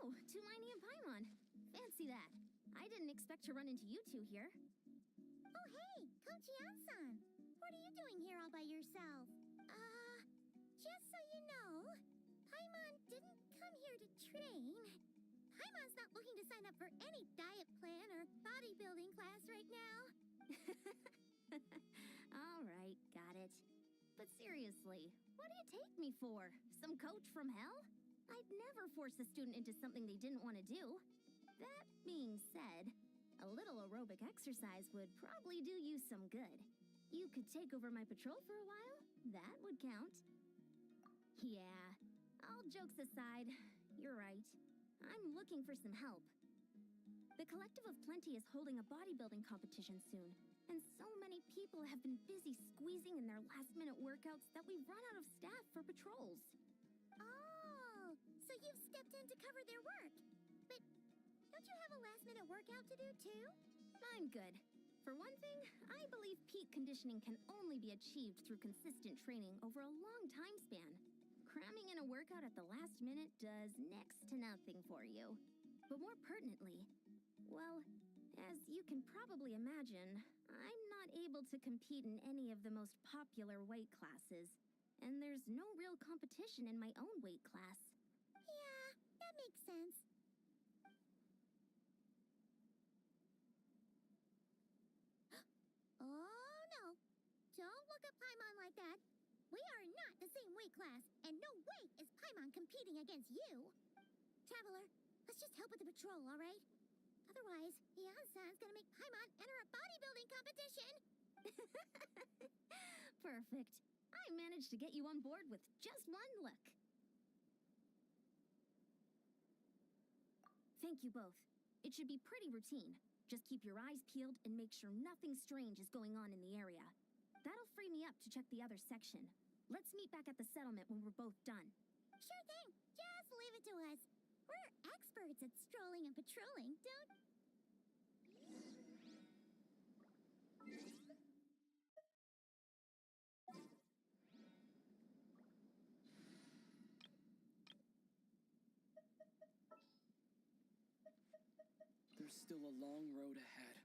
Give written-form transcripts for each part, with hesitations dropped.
Oh, Tumini and Paimon. Fancy that. I didn't expect to run into you two here. Oh, hey, Kochi-san. What are you doing here all by yourself? Just so you know, Paimon didn't come here to train. Paimon's not looking to sign up for any diet plan or bodybuilding class right now. All right, got it. But seriously, what do you take me for? Some coach from hell? I'd never force a student into something they didn't want to do. That being said, a little aerobic exercise would probably do you some good. You could take over my patrol for a while. That would count. Yeah, all jokes aside, you're right. I'm looking for some help. The Collective of Plenty is holding a bodybuilding competition soon, and so many people have been busy squeezing in their last-minute workouts that we've run out of staff for patrols. Oh, so you've stepped in to cover their work. But don't you have a last-minute workout to do, too? I'm good. For one thing, I believe peak conditioning can only be achieved through consistent training over a long time span. Cramming in a workout at the last minute does next to nothing for you. But more pertinently, well, as you can probably imagine, I'm not able to compete in any of the most popular weight classes, and there's no real competition in my own weight class. Yeah, that makes sense. Oh, no. Don't look at Paimon like that. We are not the same weight class, and no way is Paimon competing against you. Traveler, let's just help with the patrol, all right? Otherwise, Yan-san's gonna make Paimon enter a bodybuilding competition. Perfect. I managed to get you on board with just one look. Thank you both. It should be pretty routine. Just keep your eyes peeled and make sure nothing strange is going on in the area. That'll free me up to check the other section. Let's meet back at the settlement when we're both done. Sure thing. Just leave it to us. We're experts at strolling and patrolling, don't... There's still a long road ahead.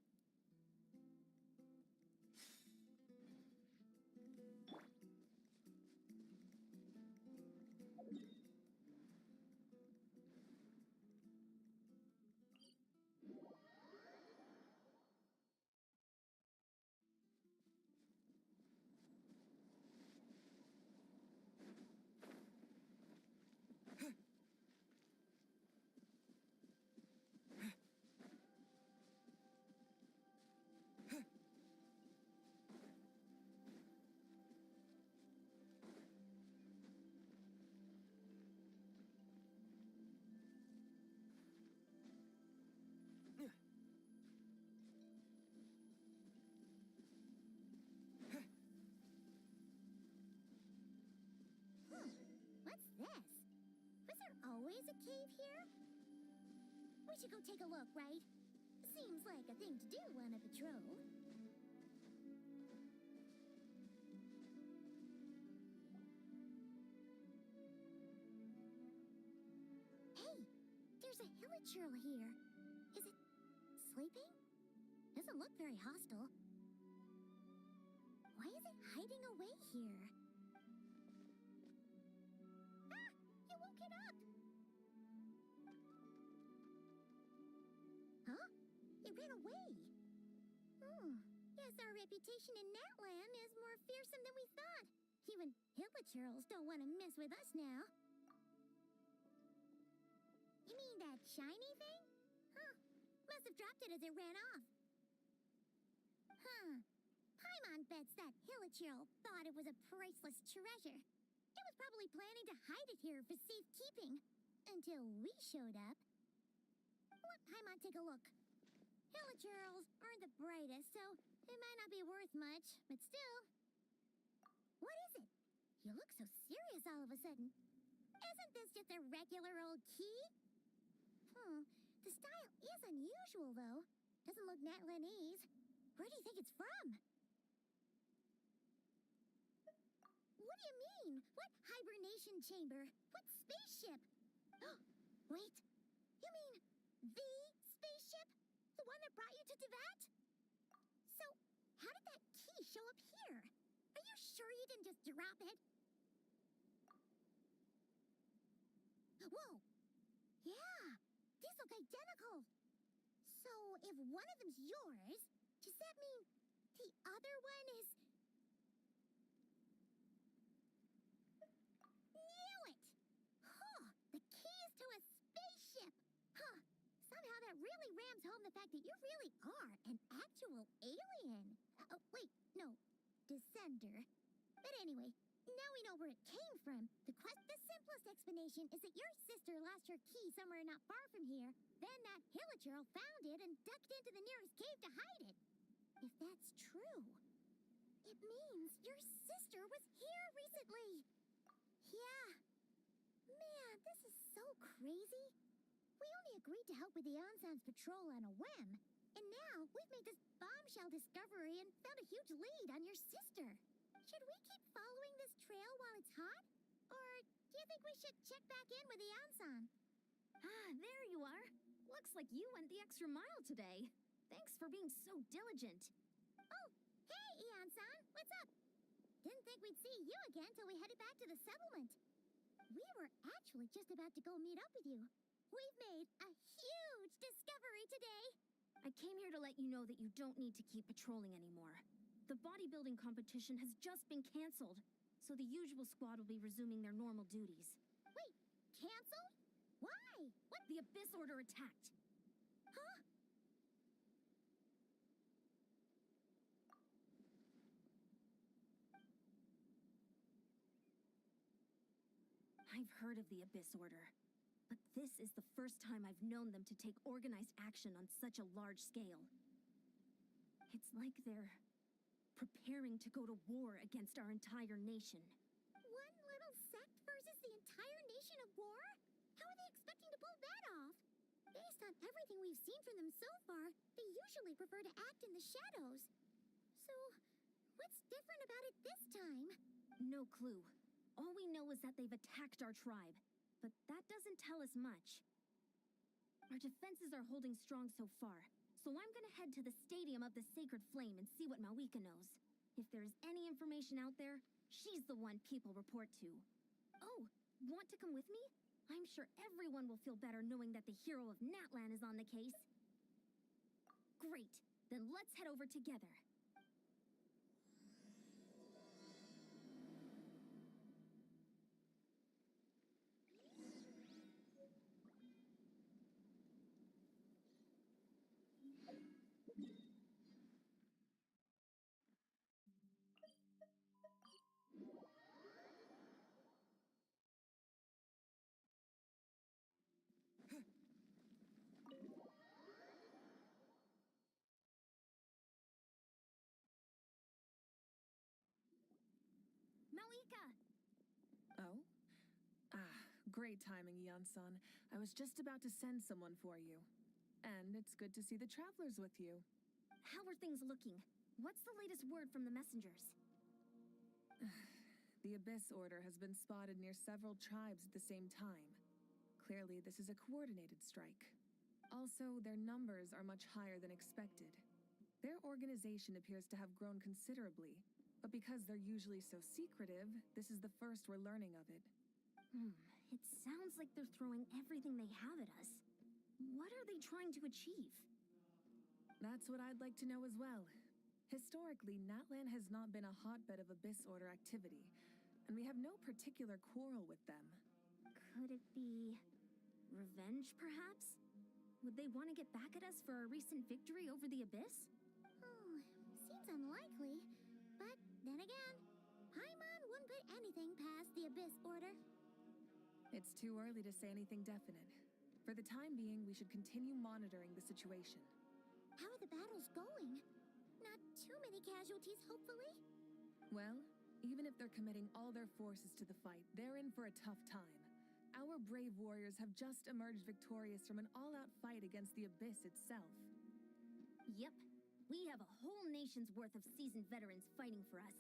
What's this? Was there always a cave here? We should go take a look, right? Seems like a thing to do on a patrol. Hey, there's a hilichurl here. Is it sleeping? Doesn't look very hostile. Why is it hiding away here? You woke it up! Huh? It ran away. Guess our reputation in Natland is more fearsome than we thought. Even hilichurls don't want to mess with us now. You mean that shiny thing? Huh. Must have dropped it as it ran off. Huh. Paimon bets that hilichurl thought it was a priceless treasure. It was probably planning to hide it here for safekeeping. Until we showed up. Let Paimon take a look. Hilichurls aren't the brightest, so it might not be worth much, but still. What is it? You look so serious all of a sudden. Isn't this just a regular old key? The style is unusual, though. Doesn't look Natlanese. Where do you think it's from? What do you mean? What hibernation chamber? What spaceship? Wait. You mean the spaceship? The one that brought you to Tibet? So, how did that key show up here? Are you sure you didn't just drop it? Whoa! Yeah! These look identical! So, if one of them's yours, does that mean the other one is... Knew it! Huh! The keys to a spaceship! Huh! Somehow that really rams home the fact that you really are an actual alien. Oh, wait, no. Descender. But anyway, now we know where it came from. The simplest explanation is that your sister lost her key somewhere not far from here. Then that hilichurl found it and ducked into the nearest cave to hide it. If that's true, it means your sister was here recently. Yeah. Man, this is so crazy. We only agreed to help with the Ensemble patrol on a whim. And now we've made this bombshell discovery and found a huge lead on your sister. Should we keep following this trail while it's hot? Or do you think we should check back in with the Ensemble? Ah, there you are. Looks like you went the extra mile today. Thanks for being so diligent. Oh, hey, Eon-san, what's up? Didn't think we'd see you again till we headed back to the settlement. We were actually just about to go meet up with you. We've made a huge discovery today. I came here to let you know that you don't need to keep patrolling anymore. The bodybuilding competition has just been canceled, so the usual squad will be resuming their normal duties. Wait, canceled? Why? What? The Abyss Order attacked. Huh? I've heard of the Abyss Order, but this is the first time I've known them to take organized action on such a large scale. It's like they're preparing to go to war against our entire nation. One little sect versus the entire nation of war? How are they expecting to pull that off? Based on everything we've seen from them so far, they usually prefer to act in the shadows. So, what's different about it this time? No clue. All we know is that they've attacked our tribe, but that doesn't tell us much. Our defenses are holding strong so far, so I'm gonna head to the Stadium of the Sacred Flame and see what Mawika knows. If there's any information out there, she's the one people report to. Oh, want to come with me? I'm sure everyone will feel better knowing that the hero of Natlan is on the case. Great, then let's head over together. Mawika! Oh? Great timing, Eon-san. I was just about to send someone for you. And it's good to see the travelers with you. How are things looking? What's the latest word from the messengers? The Abyss Order has been spotted near several tribes at the same time. Clearly, this is a coordinated strike. Also, their numbers are much higher than expected. Their organization appears to have grown considerably, but because they're usually so secretive, this is the first we're learning of it. It sounds like they're throwing everything they have at us. What are they trying to achieve? That's what I'd like to know as well. Historically, Natlan has not been a hotbed of Abyss Order activity, and we have no particular quarrel with them. Could it be revenge, perhaps? Would they want to get back at us for our recent victory over the Abyss? Seems unlikely. But then again, Paimon wouldn't put anything past the Abyss Order. It's too early to say anything definite. For the time being, we should continue monitoring the situation. How are the battles going? Not too many casualties, hopefully? Well, even if they're committing all their forces to the fight, they're in for a tough time. Our brave warriors have just emerged victorious from an all-out fight against the Abyss itself. Yep. We have a whole nation's worth of seasoned veterans fighting for us.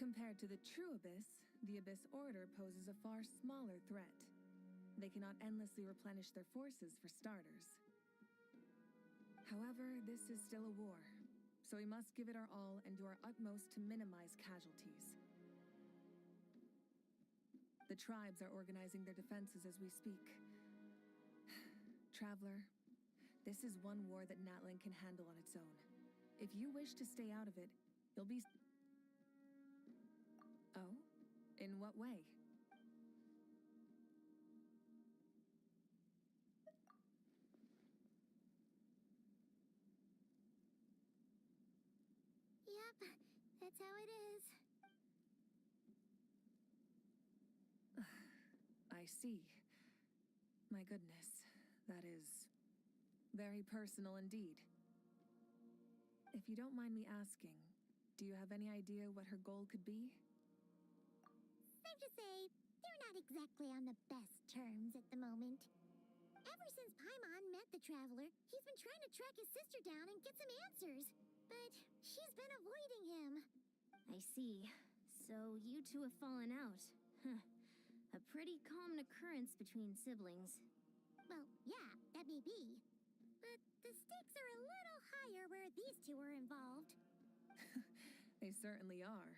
Compared to the true Abyss, the Abyss Order poses a far smaller threat. They cannot endlessly replenish their forces, for starters. However, this is still a war, so we must give it our all and do our utmost to minimize casualties. The tribes are organizing their defenses as we speak. Traveler, this is one war that Natlan can handle on its own. If you wish to stay out of it, you'll be... Oh? In what way? Yep, that's how it is. I see. My goodness, that is very personal indeed. If you don't mind me asking, do you have any idea what her goal could be? Safe to say, they're not exactly on the best terms at the moment. Ever since Paimon met the Traveler, he's been trying to track his sister down and get some answers. But she's been avoiding him. I see. So you two have fallen out. Huh. A pretty common occurrence between siblings. Well, yeah, that may be. But the stakes are a little higher where these two are involved. They certainly are.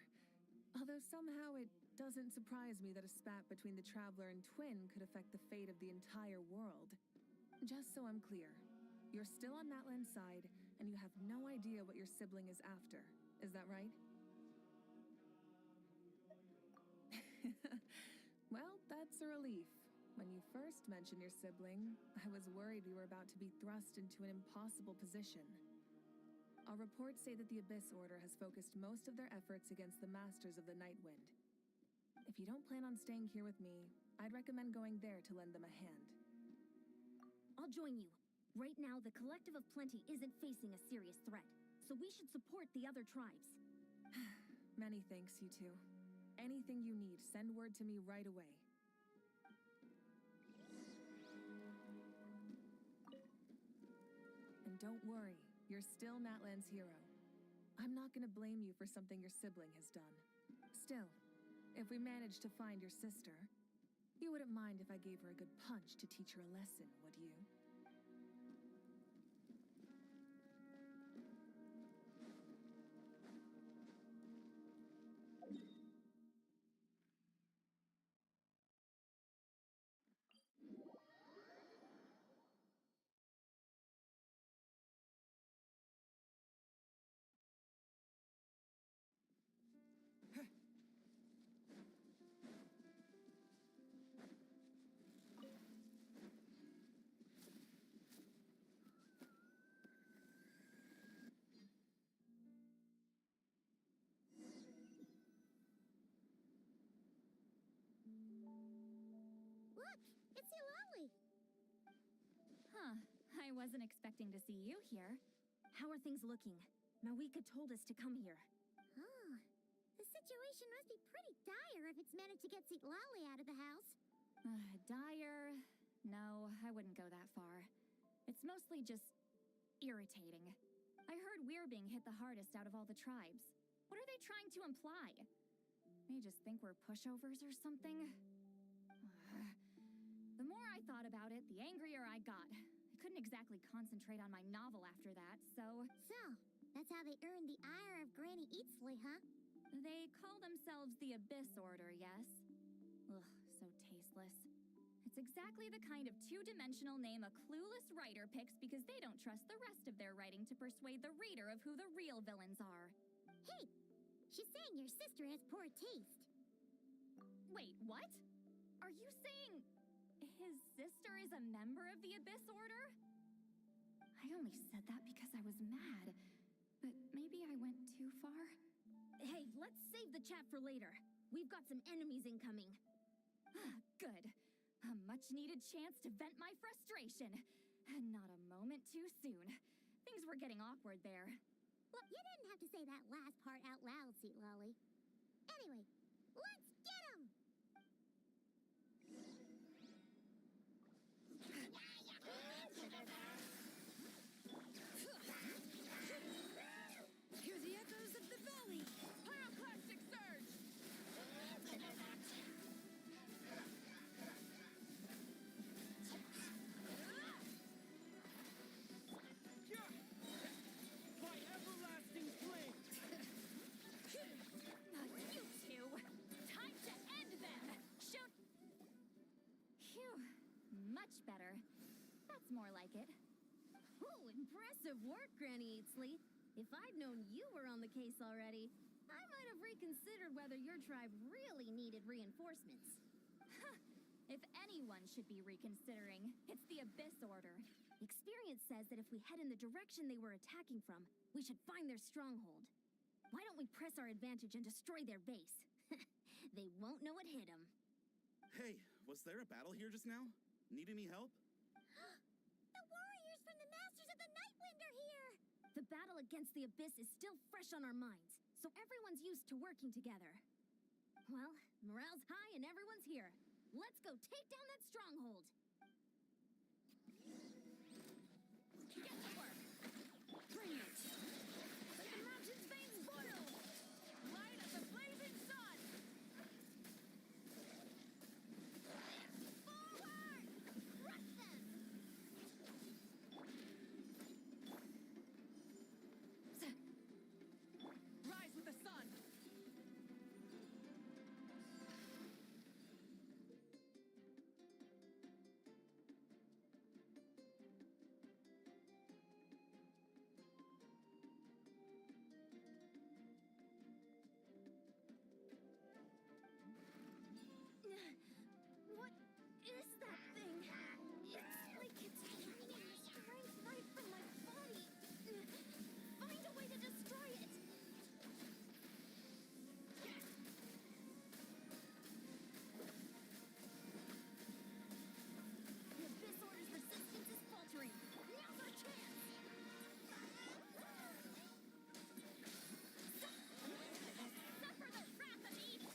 Although somehow it doesn't surprise me that a spat between the Traveler and Twin could affect the fate of the entire world. Just so I'm clear, you're still on Natlan's side, and you have no idea what your sibling is after. Is that right? Well, that's a relief. When you first mentioned your sibling, I was worried we were about to be thrust into an impossible position. Our reports say that the Abyss Order has focused most of their efforts against the Masters of the Nightwind. If you don't plan on staying here with me, I'd recommend going there to lend them a hand. I'll join you. Right now, the Collective of Plenty isn't facing a serious threat, so we should support the other tribes. Many thanks, you two. Anything you need, send word to me right away. And don't worry, you're still Natlan's hero. I'm not gonna blame you for something your sibling has done. Still, if we manage to find your sister, you wouldn't mind if I gave her a good punch to teach her a lesson, would you? Look, it's Eulalie. Huh. I wasn't expecting to see you here. How are things looking? Mawika told us to come here. Oh, the situation must be pretty dire if it's managed to get Eulalie out of the house. Dire? No, I wouldn't go that far. It's mostly just irritating. I heard we're being hit the hardest out of all the tribes. What are they trying to imply? They just think we're pushovers or something? The more I thought about it, the angrier I got. I couldn't exactly concentrate on my novel after that, so... So, that's how they earned the ire of Granny Eatsley, huh? They call themselves the Abyss Order, yes? Ugh, so tasteless. It's exactly the kind of two-dimensional name a clueless writer picks because they don't trust the rest of their writing to persuade the reader of who the real villains are. Hey, she's saying your sister has poor taste. Wait, what? Are you saying his sister is a member of the Abyss Order? I only said that because I was mad, but maybe I went too far. Hey, let's save the chat for later. We've got some enemies incoming. Good. A much-needed chance to vent my frustration. Not a moment too soon. Things were getting awkward there. Well, you didn't have to say that last part out loud, Eulalie. Anyway, let's get him! Hear the echoes of the valley! Pyroclastic surge! Much better. That's more like it. Ooh, impressive work, Granny Eatsley. If I'd known you were on the case already, I might have reconsidered whether your tribe really needed reinforcements. If anyone should be reconsidering, it's the Abyss Order. Experience says that if we head in the direction they were attacking from, we should find their stronghold. Why don't we press our advantage and destroy their base? They won't know it hit them. Hey, was there a battle here just now? Need any help? The warriors from the Masters of the Nightwind are here! The battle against the Abyss is still fresh on our minds, so everyone's used to working together. Well, morale's high and everyone's here. Let's go take down that stronghold. Get to work! Bring it! Let the mountain's veins boil! Light up the blazing sun! Forward! Crush them! Rise with the sun! What is that thing? It's like it's draining the strength right from my body. Find a way to destroy it. The Abyss Order's resistance is faltering. Now's our chance. Suffer the wrath of Eden!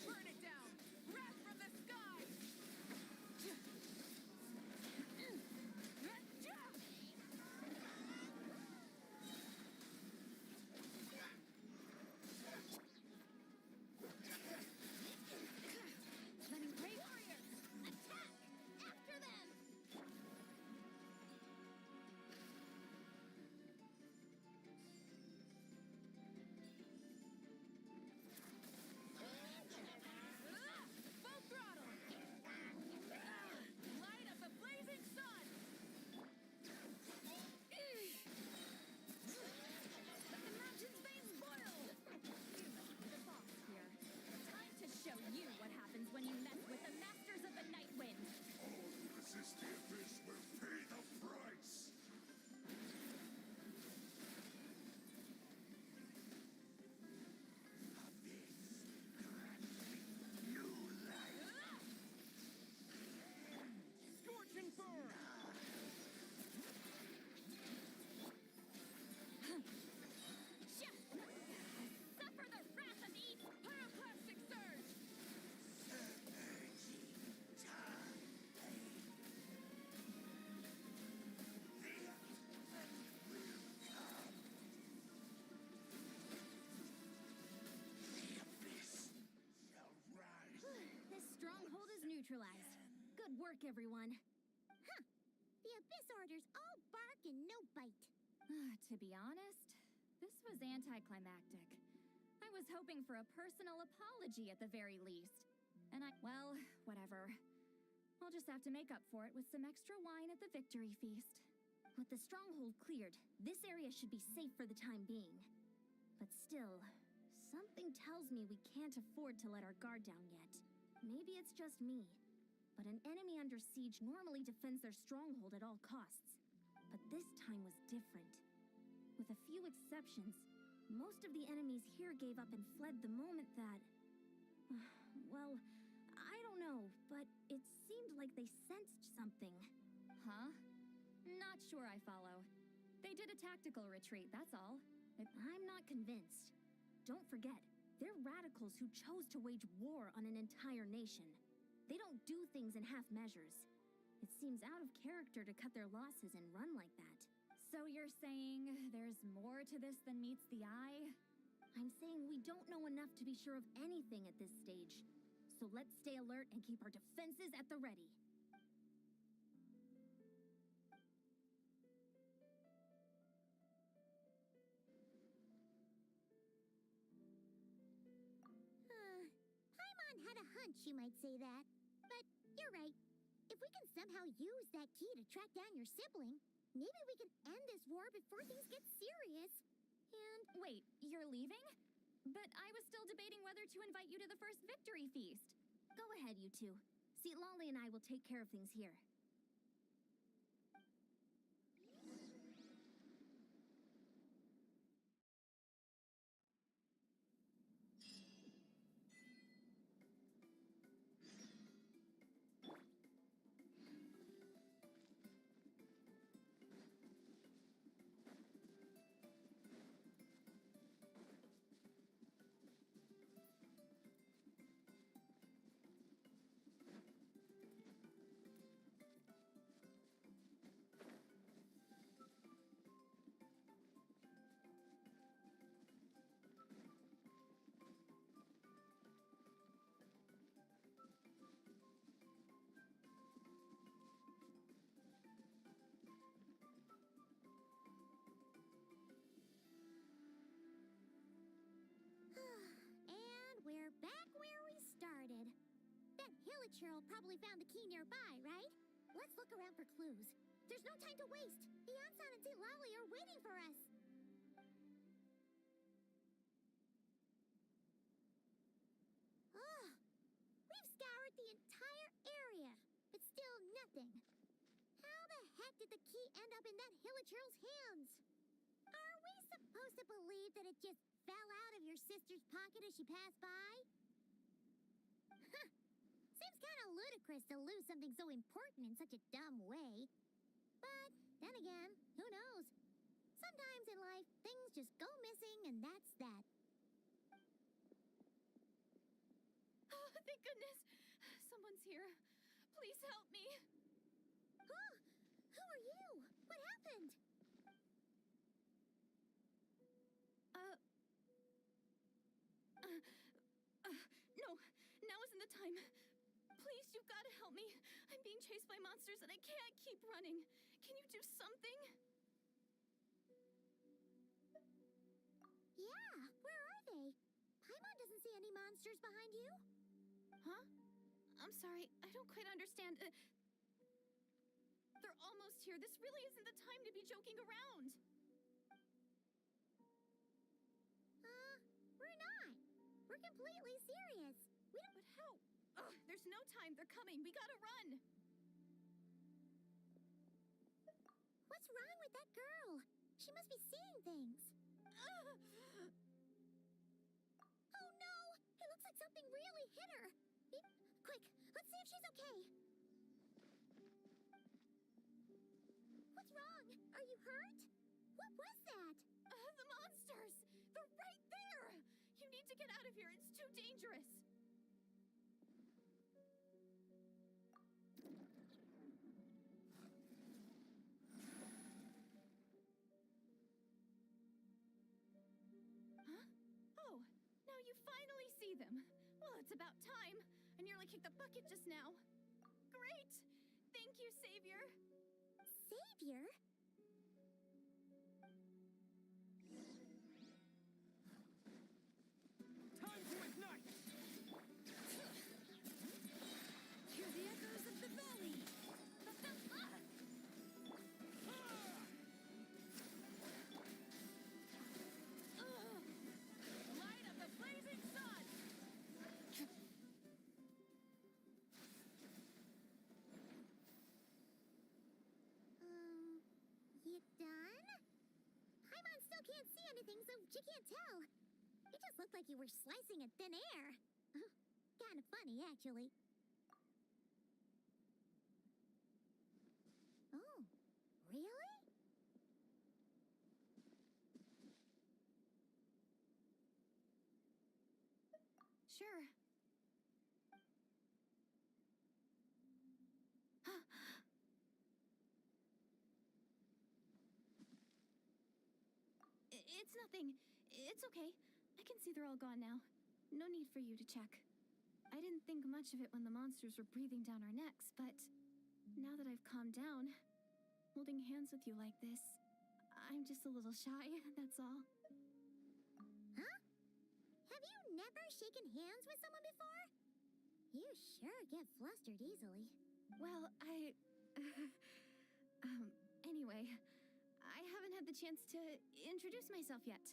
Burn it down! Wrath from the sky! Letting prey warriors attack after them. Full throttle! Light up the blazing sun! Let the mountain's veins boil! The boss here. Time to show you what happens when you mess with the Masters of the Nightwind. All who resist the abyss will pay the price! New life! Scorching burn! Suffer the wrath of Eden! Pyroclastic surge! This stronghold is neutralized. Good work, everyone. The Abyss Order's all bark and no bite. To be honest, this was anticlimactic. I was hoping for a personal apology at the very least. And well, whatever. I'll just have to make up for it with some extra wine at the victory feast. With the stronghold cleared, this area should be safe for the time being. But still, something tells me we can't afford to let our guard down yet. Maybe it's just me, but an enemy under siege normally defends their stronghold at all costs. But this time was different. With a few exceptions, most of the enemies here gave up and fled the moment that... well, I don't know, but it seemed like they sensed something. Huh? Not sure I follow. They did a tactical retreat, that's all. I'm not convinced. Don't forget, they're radicals who chose to wage war on an entire nation. They don't do things in half measures. It seems out of character to cut their losses and run like that. So you're saying there's more to this than meets the eye? I'm saying we don't know enough to be sure of anything at this stage. So let's stay alert and keep our defenses at the ready. Paimon had a hunch lunch, you might say that. But you're right. If we can somehow use that key to track down your sibling, maybe we can end this war before things get serious. And Wait, you're leaving? But I was still debating whether to invite you to the first victory feast. Go ahead, you two. See, Lolly and I will take care of things here. we're back where we started. That hilichurl probably found the key nearby, right? Let's look around for clues. There's no time to waste. Beyonce and St. Lolly are waiting for us. We've scoured the entire area, but still nothing. How the heck did the key end up in that hilichurl's hands? Are we supposed to believe that it just fell out of your sister's pocket as she passed by? Seems kind of ludicrous to lose something so important in such a dumb way. But then again, who knows? Sometimes in life, things just go missing and that's that. Oh, thank goodness. Someone's here. Please help me. Huh? Who are you? What happened? No, now isn't the time. Please, you've got to help me. I'm being chased by monsters and I can't keep running. Can you do something? Yeah, where are they? Paimon doesn't see any monsters behind you. Huh? I'm sorry, I don't quite understand. They're almost here. This really isn't the time to be joking around. We're not. We're completely serious. We don't... But how? Ugh, there's no time. They're coming. We gotta run. What's wrong with that girl? She must be seeing things. Oh no! It looks like something really hit her. Quick, let's see if she's okay. What's wrong? Are you hurt? What was that? The monsters! They're right there! You need to get out of here. It's too dangerous. Huh? Oh, now you finally see them. Well, it's about time. I nearly kicked the bucket just now. Great! Thank you, Savior. Savior? Time to ignite! Hear the echoes of the valley. Light of the blazing sun. You done? Paimon still can't see anything, so she can't tell. It just looked like you were slicing at thin air. Kind of funny, actually. Oh, really? Sure. It's nothing. It's okay. I can see they're all gone now. No need for you to check. I didn't think much of it when the monsters were breathing down our necks, but now that I've calmed down, holding hands with you like this, I'm just a little shy, that's all. Huh? Have you never shaken hands with someone before? You sure get flustered easily. Well, anyway, I haven't had the chance to introduce myself yet.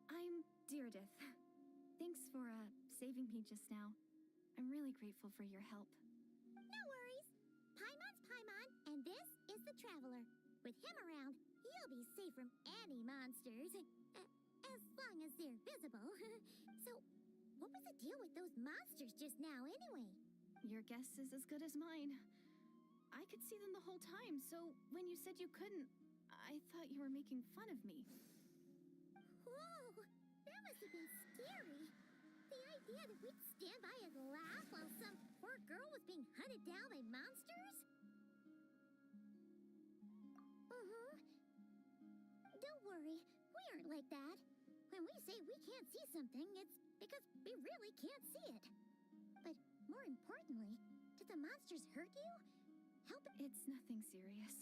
I'm Deirdith. Thanks for, saving me just now. I'm really grateful for your help. No worries. Paimon's Paimon, and this is the Traveler. With him around, you'll be safe from any monsters. As long as they're visible. So, what was the deal with those monsters just now, anyway? Your guess is as good as mine. I could see them the whole time, so when you said you couldn't, I thought you were making fun of me. Whoa! That must have been scary. The idea that we'd stand by and laugh while some poor girl was being hunted down by monsters? Don't worry, we aren't like that. When we say we can't see something, it's because we really can't see it. But more importantly, did the monsters hurt you? Help it. It's nothing serious.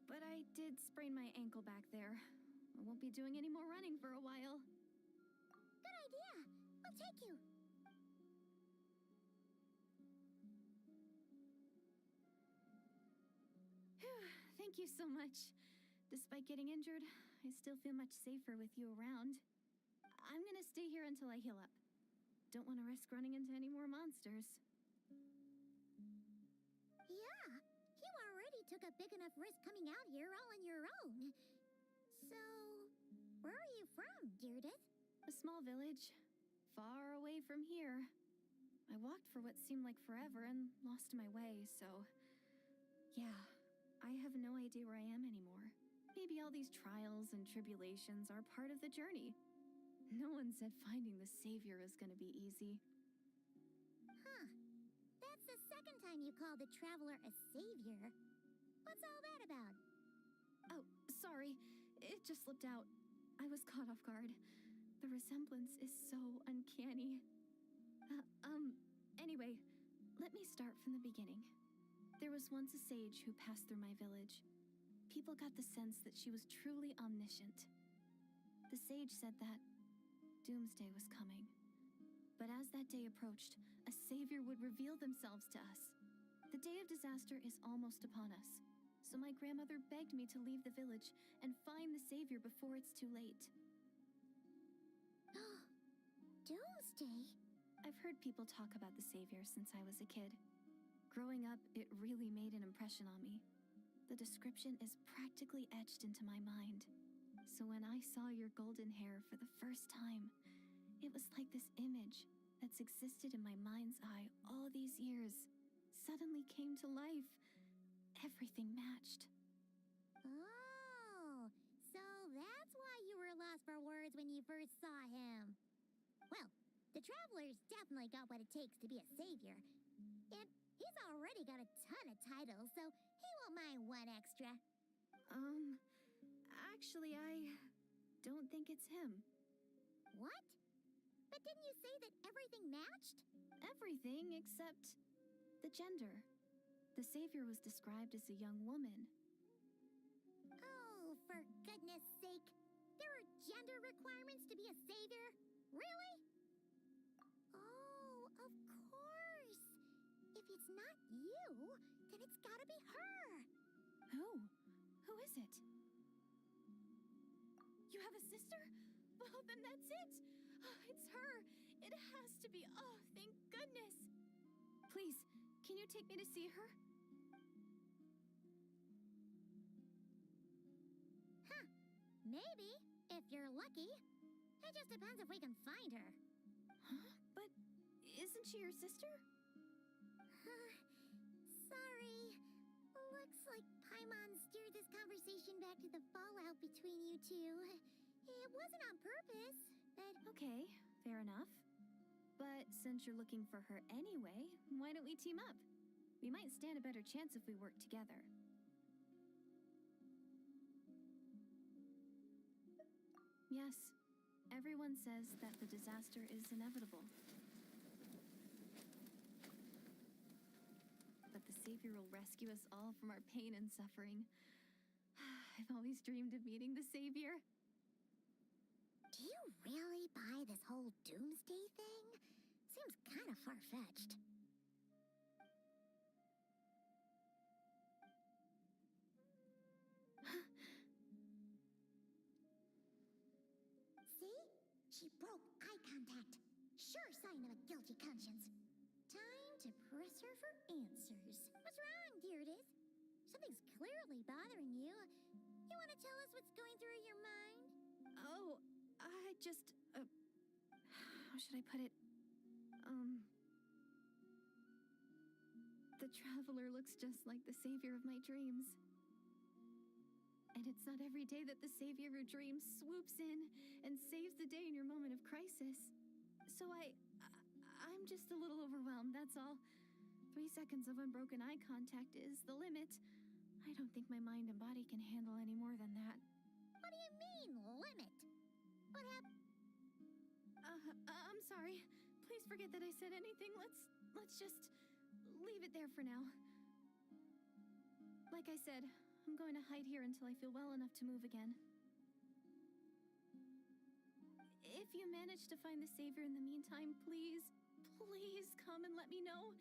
But I did sprain my ankle back there. I won't be doing any more running for a while. Good idea. We'll take you. Thank you so much. Despite getting injured, I still feel much safer with you around. I'm gonna stay here until I heal up. Don't want to risk running into any more monsters. Yeah, you already took a big enough risk coming out here all on your own. So, where are you from, Deirdith? A small village, far away from here. I walked for what seemed like forever and lost my way, so... yeah, I have no idea where I am anymore. Maybe all these trials and tribulations are part of the journey. No one said finding the Savior is gonna be easy. Huh. That's the second time you called the Traveler a savior. What's all that about? Oh, sorry. It just slipped out. I was caught off guard. The resemblance is so uncanny. Anyway, let me start from the beginning. There was once a sage who passed through my village. People got the sense that she was truly omniscient. The sage said that doomsday was coming. But as that day approached, a savior would reveal themselves to us. The day of disaster is almost upon us, so my grandmother begged me to leave the village and find the savior before it's too late. Doomsday? I've heard people talk about the savior since I was a kid. Growing up, it really made an impression on me. The description is practically etched into my mind. So when I saw your golden hair for the first time, it was like this image that's existed in my mind's eye all these years suddenly came to life. Everything matched. Oh, so that's why you were lost for words when you first saw him. Well, the Traveler's definitely got what it takes to be a savior. And he's already got a ton of titles, so he won't mind one extra. Actually, I don't think it's him. What? But didn't you say that everything matched? Everything except the gender. The savior was described as a young woman. Oh, for goodness sake. There are gender requirements to be a savior? Really? Oh, of course. If it's not you, then it's gotta be her. Who? Who is it? You have a sister? Well, then that's it. Oh, it's her. It has to be. Oh, thank goodness. Please, can you take me to see her? Huh. Maybe, if you're lucky. It just depends if we can find her. Huh? But isn't she your sister? Sorry. Looks like Paimon steered this conversation back to the fallout between you two. It wasn't on purpose, but... Okay, fair enough. But since you're looking for her anyway, why don't we team up? We might stand a better chance if we work together. Yes, everyone says that the disaster is inevitable. But the Savior will rescue us all from our pain and suffering. I've always dreamed of meeting the Savior. Do you really buy this whole doomsday thing? Seems kind of far-fetched. See? She broke eye contact. Sure sign of a guilty conscience. Time to press her for answers. What's wrong, Deirdis? Something's clearly bothering you. You want to tell us what's going through your mind? Oh, I just, how should I put it? The traveler looks just like the savior of my dreams. And it's not every day that the savior of your dreams swoops in and saves the day in your moment of crisis. So I'm just a little overwhelmed, that's all. 3 seconds of unbroken eye contact is the limit. I don't think my mind and body can handle any more than that. What do you mean, limit? What happened? I'm sorry. Please forget that I said anything. Let's just leave it there for now. Like I said, I'm going to hide here until I feel well enough to move again. If you manage to find the savior in the meantime, please come and let me know.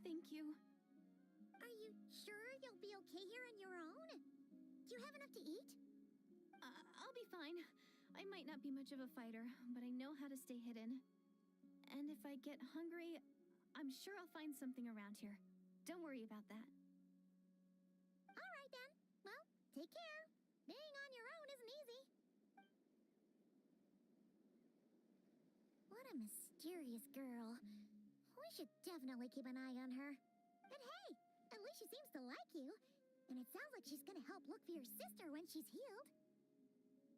Thank you. Are you sure you'll be okay here on your own? Do you have enough to eat? I'll be fine. I might not be much of a fighter, but I know how to stay hidden. And if I get hungry, I'm sure I'll find something around here. Don't worry about that. All right, then. Well, take care. Being on your own isn't easy. What a mysterious girl. We should definitely keep an eye on her. But hey, at least she seems to like you. And it sounds like she's gonna help look for your sister when she's healed.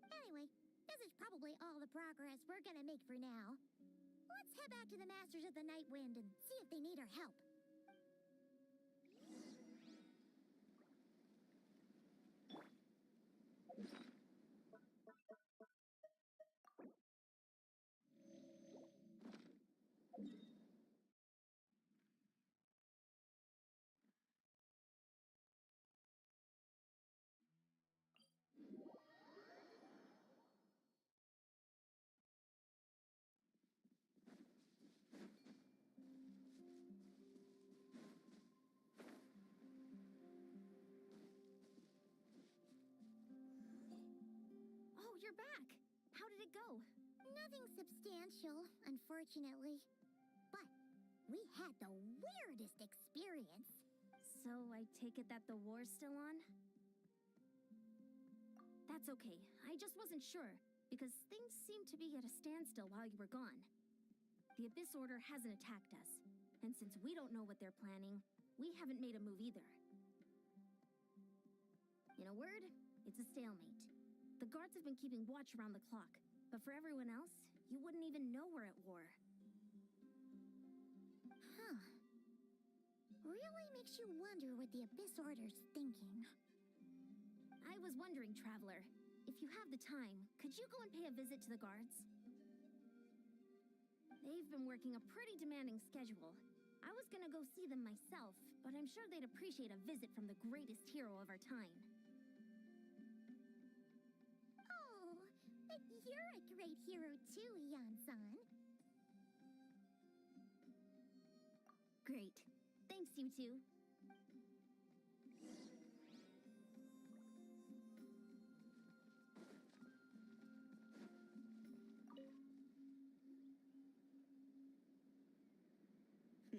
Anyway, this is probably all the progress we're gonna make for now. Let's head back to the Masters of the Night Wind and see if they need our help. You're back. How did it go? Nothing substantial, unfortunately. But we had the weirdest experience. So I take it that the war's still on? That's okay. I just wasn't sure, because things seemed to be at a standstill while you were gone. The Abyss Order hasn't attacked us, and since we don't know what they're planning, we haven't made a move either. In a word, it's a stalemate. The guards have been keeping watch around the clock, but for everyone else, you wouldn't even know we're at war. Huh. Really makes you wonder what the Abyss Order's thinking. I was wondering, Traveler, if you have the time, could you go and pay a visit to the guards? They've been working a pretty demanding schedule. I was gonna go see them myself, but I'm sure they'd appreciate a visit from the greatest hero of our time. You're a great hero too, Yan-san. Great. Thanks, you two.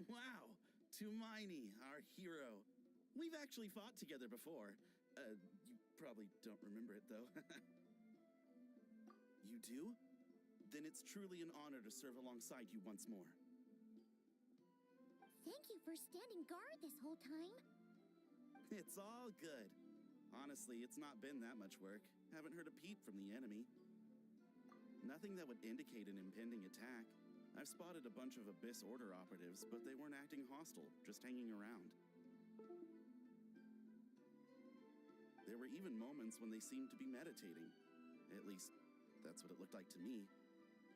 Wow! Tumaini, our hero. We've actually fought together before. You probably don't remember it, though. You do? Then it's truly an honor to serve alongside you once more. Thank you for standing guard this whole time. It's all good. Honestly, it's not been that much work. Haven't heard a peep from the enemy. Nothing that would indicate an impending attack. I've spotted a bunch of Abyss Order operatives, but they weren't acting hostile, just hanging around. There were even moments when they seemed to be meditating. At least, that's what it looked like to me.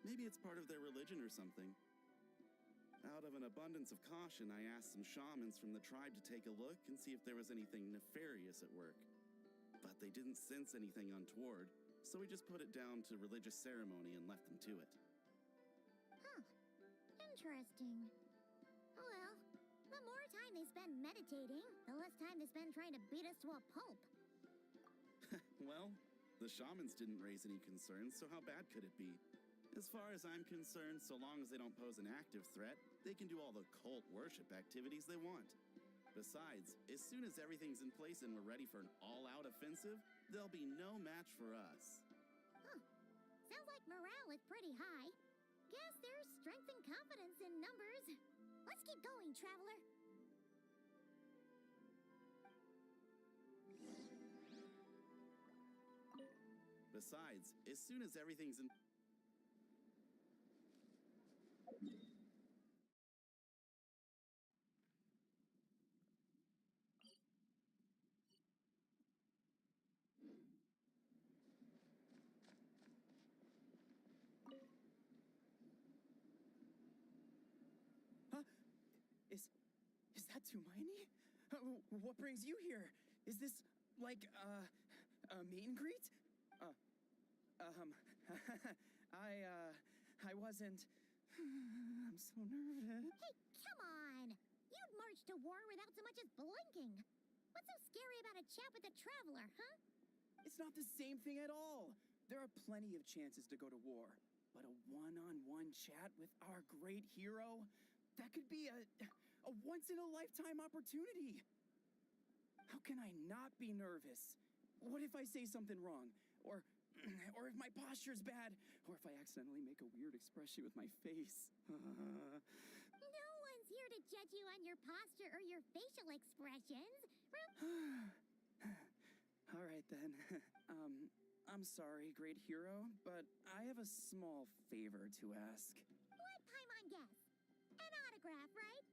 Maybe it's part of their religion or something. Out of an abundance of caution, I asked some shamans from the tribe to take a look and see if there was anything nefarious at work. But they didn't sense anything untoward, so we just put it down to religious ceremony and left them to it. Huh. Interesting. Oh well, the more time they spend meditating, the less time they spend trying to beat us to a pulp. Well, the shamans didn't raise any concerns, so how bad could it be? As far as I'm concerned, so long as they don't pose an active threat, they can do all the cult worship activities they want. Besides, as soon as everything's in place and we're ready for an all-out offensive, there'll be no match for us. Huh. Sounds like morale is pretty high. Guess there's strength and confidence in numbers. Let's keep going, traveler. Besides, as soon as everything's in... Huh? Is that Tumaini? What brings you here? Is this, like, a meet and greet? I wasn't... I'm so nervous. Hey, come on! You'd march to war without so much as blinking. What's so scary about a chat with a traveler, huh? It's not the same thing at all. There are plenty of chances to go to war. But a one-on-one chat with our great hero? That could be a once-in-a-lifetime opportunity. How can I not be nervous? What if I say something wrong? Or if my posture's bad? Or if I accidentally make a weird expression with my face? No one's here to judge you on your posture or your facial expressions. All right, then. I'm sorry, great hero, but I have a small favor to ask. Let Paimon guess. An autograph, right?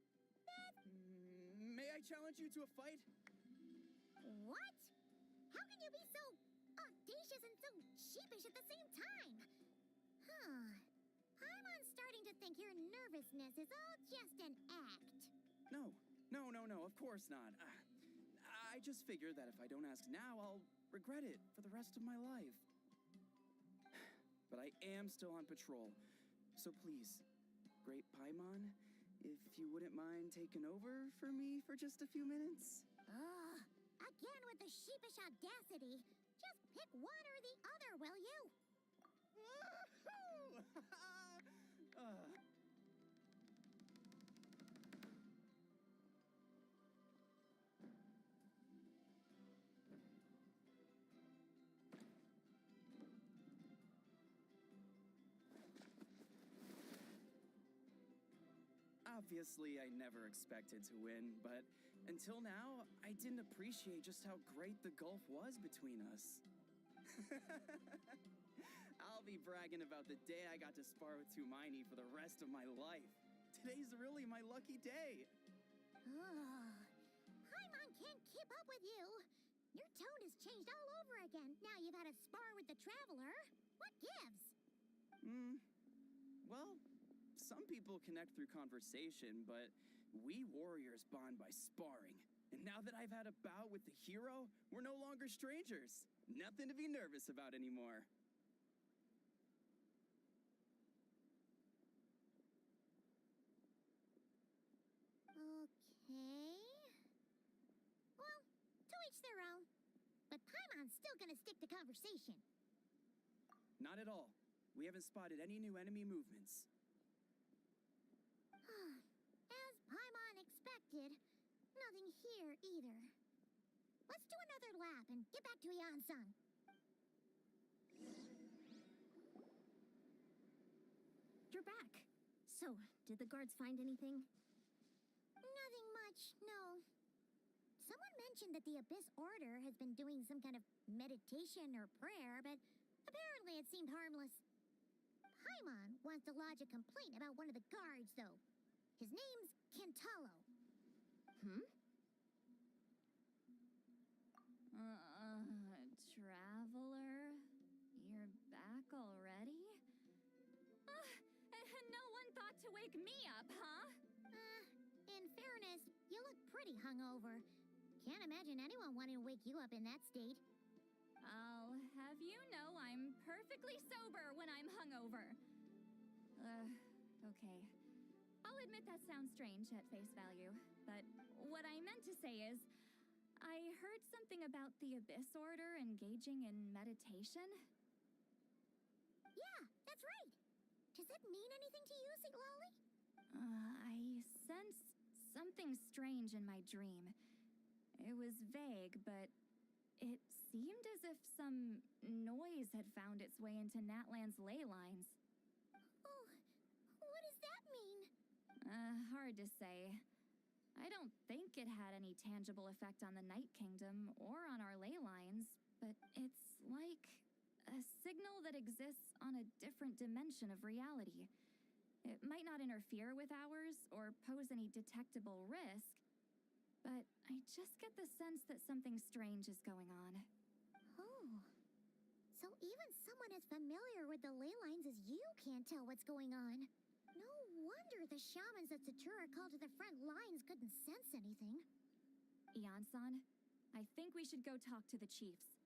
May I challenge you to a fight? What? How can you be so audacious and so sheepish at the same time? Huh. Paimon's starting to think your nervousness is all just an act. No, of course not. I just figured that if I don't ask now, I'll regret it for the rest of my life. But I am still on patrol, so please, great Paimon, if you wouldn't mind taking over for me for just a few minutes? Ugh. Again with the sheepish audacity. Just pick one or the other, will you? Obviously, I never expected to win, but until now, I didn't appreciate just how great the gulf was between us. I'll be bragging about the day I got to spar with Tumaini for the rest of my life. Today's really my lucky day. Paimon can't keep up with you. Your tone has changed all over again. Now you've had a spar with the traveler. What gives? Well, some people connect through conversation, but we warriors bond by sparring. And now that I've had a bout with the hero, we're no longer strangers. Nothing to be nervous about anymore. Okay. Well, to each their own. But Paimon's still gonna stick to conversation. Not at all. We haven't spotted any new enemy movements. As Paimon expected, nothing here either. Let's do another lap and get back to Yansung. You're back. So, did the guards find anything? Nothing much, no. Someone mentioned that the Abyss Order has been doing some kind of meditation or prayer, but apparently it seemed harmless. Paimon wants to lodge a complaint about one of the guards, though. His name's Kentalo. Traveler? You're back already? And no one thought to wake me up, huh? In fairness, you look pretty hungover. Can't imagine anyone wanting to wake you up in that state. I'll have you know I'm perfectly sober when I'm hungover. Okay. I'll admit that sounds strange at face value, but what I meant to say is, I heard something about the Abyss Order engaging in meditation. Yeah, that's right. Does that mean anything to you, Siglali? I sensed something strange in my dream. It was vague, but it seemed as if some noise had found its way into Natlan's ley lines. Oh, what does that mean? Hard to say. I don't think it had any tangible effect on the Night Kingdom or on our ley lines, but it's like a signal that exists on a different dimension of reality. It might not interfere with ours or pose any detectable risk, but I just get the sense that something strange is going on. Oh. So even someone as familiar with the ley lines as you can't tell what's going on. No wonder the shamans that Satura called to the front lines couldn't sense anything. Ian-san, I think we should go talk to the chiefs.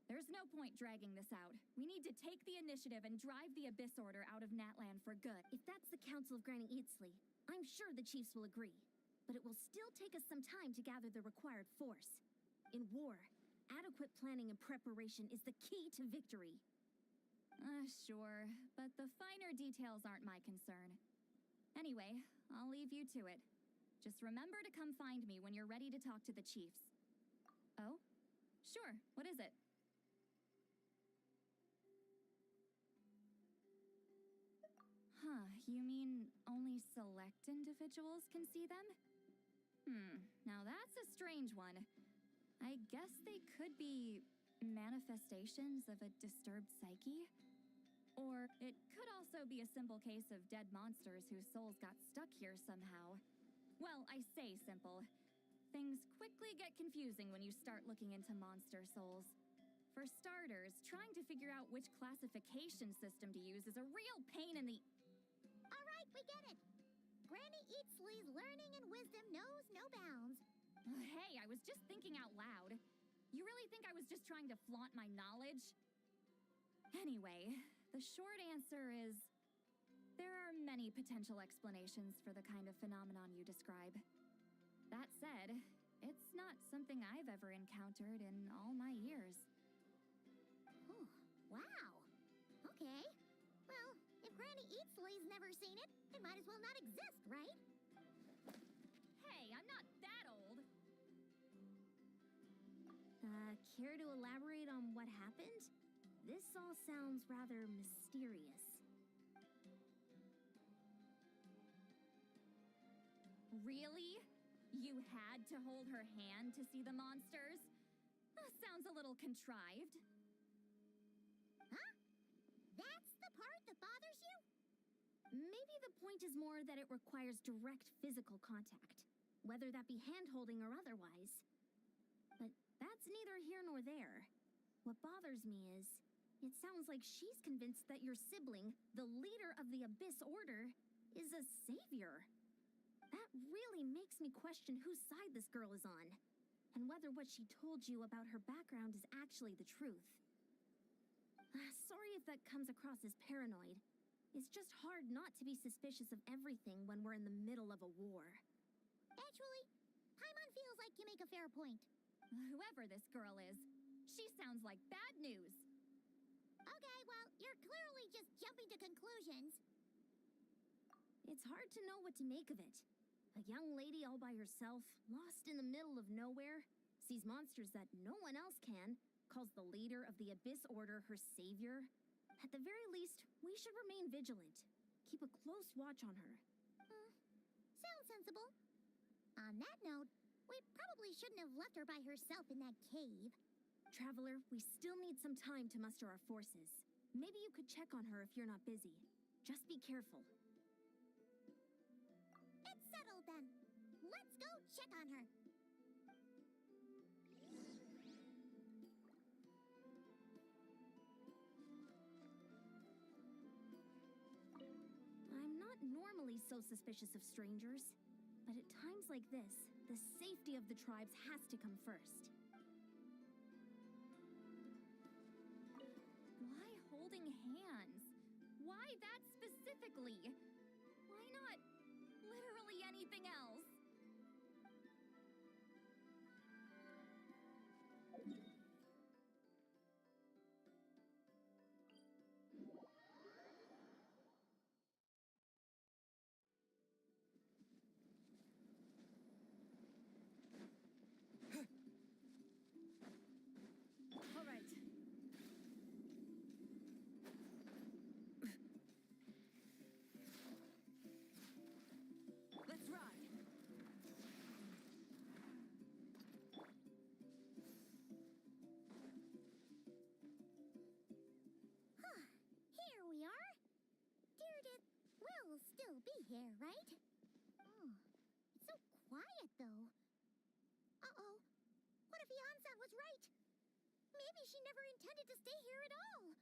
There's no point dragging this out. We need to take the initiative and drive the Abyss Order out of Natlan for good. If that's the Council of Granny Eatsley, I'm sure the chiefs will agree. But it will still take us some time to gather the required force. In war, adequate planning and preparation is the key to victory. Sure, but the finer details aren't my concern. Anyway, I'll leave you to it. Just remember to come find me when you're ready to talk to the chiefs. Oh? Sure, what is it? Huh, you mean only select individuals can see them? Now that's a strange one. I guess they could be manifestations of a disturbed psyche? Or it could also be a simple case of dead monsters whose souls got stuck here somehow. Well, I say simple. Things quickly get confusing when you start looking into monster souls. For starters, trying to figure out which classification system to use is a real pain in the... All right, we get it. Granny Eatsley's learning and wisdom knows no bounds. Hey, I was just thinking out loud. You really think I was just trying to flaunt my knowledge? Anyway, the short answer is there are many potential explanations for the kind of phenomenon you describe. That said, it's not something I've ever encountered in all my years. Oh, wow. Okay. Well, if Granny Eatsley's never seen it, it might as well not exist, right? Hey, I'm not that old. Care to elaborate on what happened? This all sounds rather mysterious. Really? You had to hold her hand to see the monsters? Sounds a little contrived. Huh? That's the part that bothers you? Maybe the point is more that it requires direct physical contact, whether that be hand-holding or otherwise. But that's neither here nor there. What bothers me is, it sounds like she's convinced that your sibling, the leader of the Abyss Order, is a savior. That really makes me question whose side this girl is on, and whether what she told you about her background is actually the truth. Sorry if that comes across as paranoid. It's just hard not to be suspicious of everything when we're in the middle of a war. Actually, Paimon feels like you make a fair point. Whoever this girl is, she sounds like bad news. Okay, well, you're clearly just jumping to conclusions. It's hard to know what to make of it. A young lady all by herself, lost in the middle of nowhere, sees monsters that no one else can, calls the leader of the Abyss Order her savior. At the very least, we should remain vigilant. Keep a close watch on her. Sounds sensible. On that note, we probably shouldn't have left her by herself in that cave. Traveler, we still need some time to muster our forces. Maybe you could check on her if you're not busy. Just be careful. It's settled then. Let's go check on her. I'm not normally so suspicious of strangers, but at times like this, the safety of the tribes has to come first. Why holding hands? Why that specifically? Why not anything else. All right. Let's ride. Here we are. Deardith will still be here, right? Oh, it's so quiet, though. Uh-oh. What if Yansa was right? Maybe she never intended to stay here at all.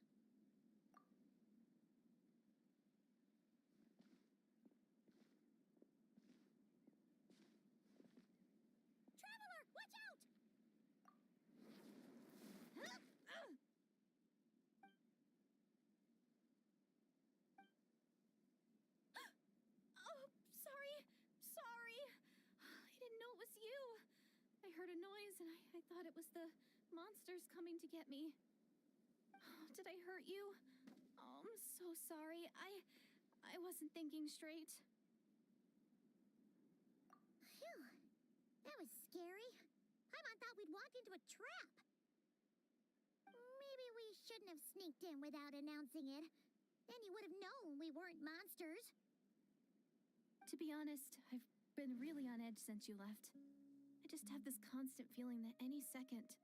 Traveler, watch out! Oh, sorry. Sorry. I didn't know it was you. I heard a noise and I thought it was the monsters coming to get me. Did I hurt you? Oh, I'm so sorry. I wasn't thinking straight. Phew. That was scary. Paimon thought we'd walked into a trap. Maybe we shouldn't have sneaked in without announcing it. Then you would have known we weren't monsters. To be honest, I've been really on edge since you left. I just have this constant feeling that any second,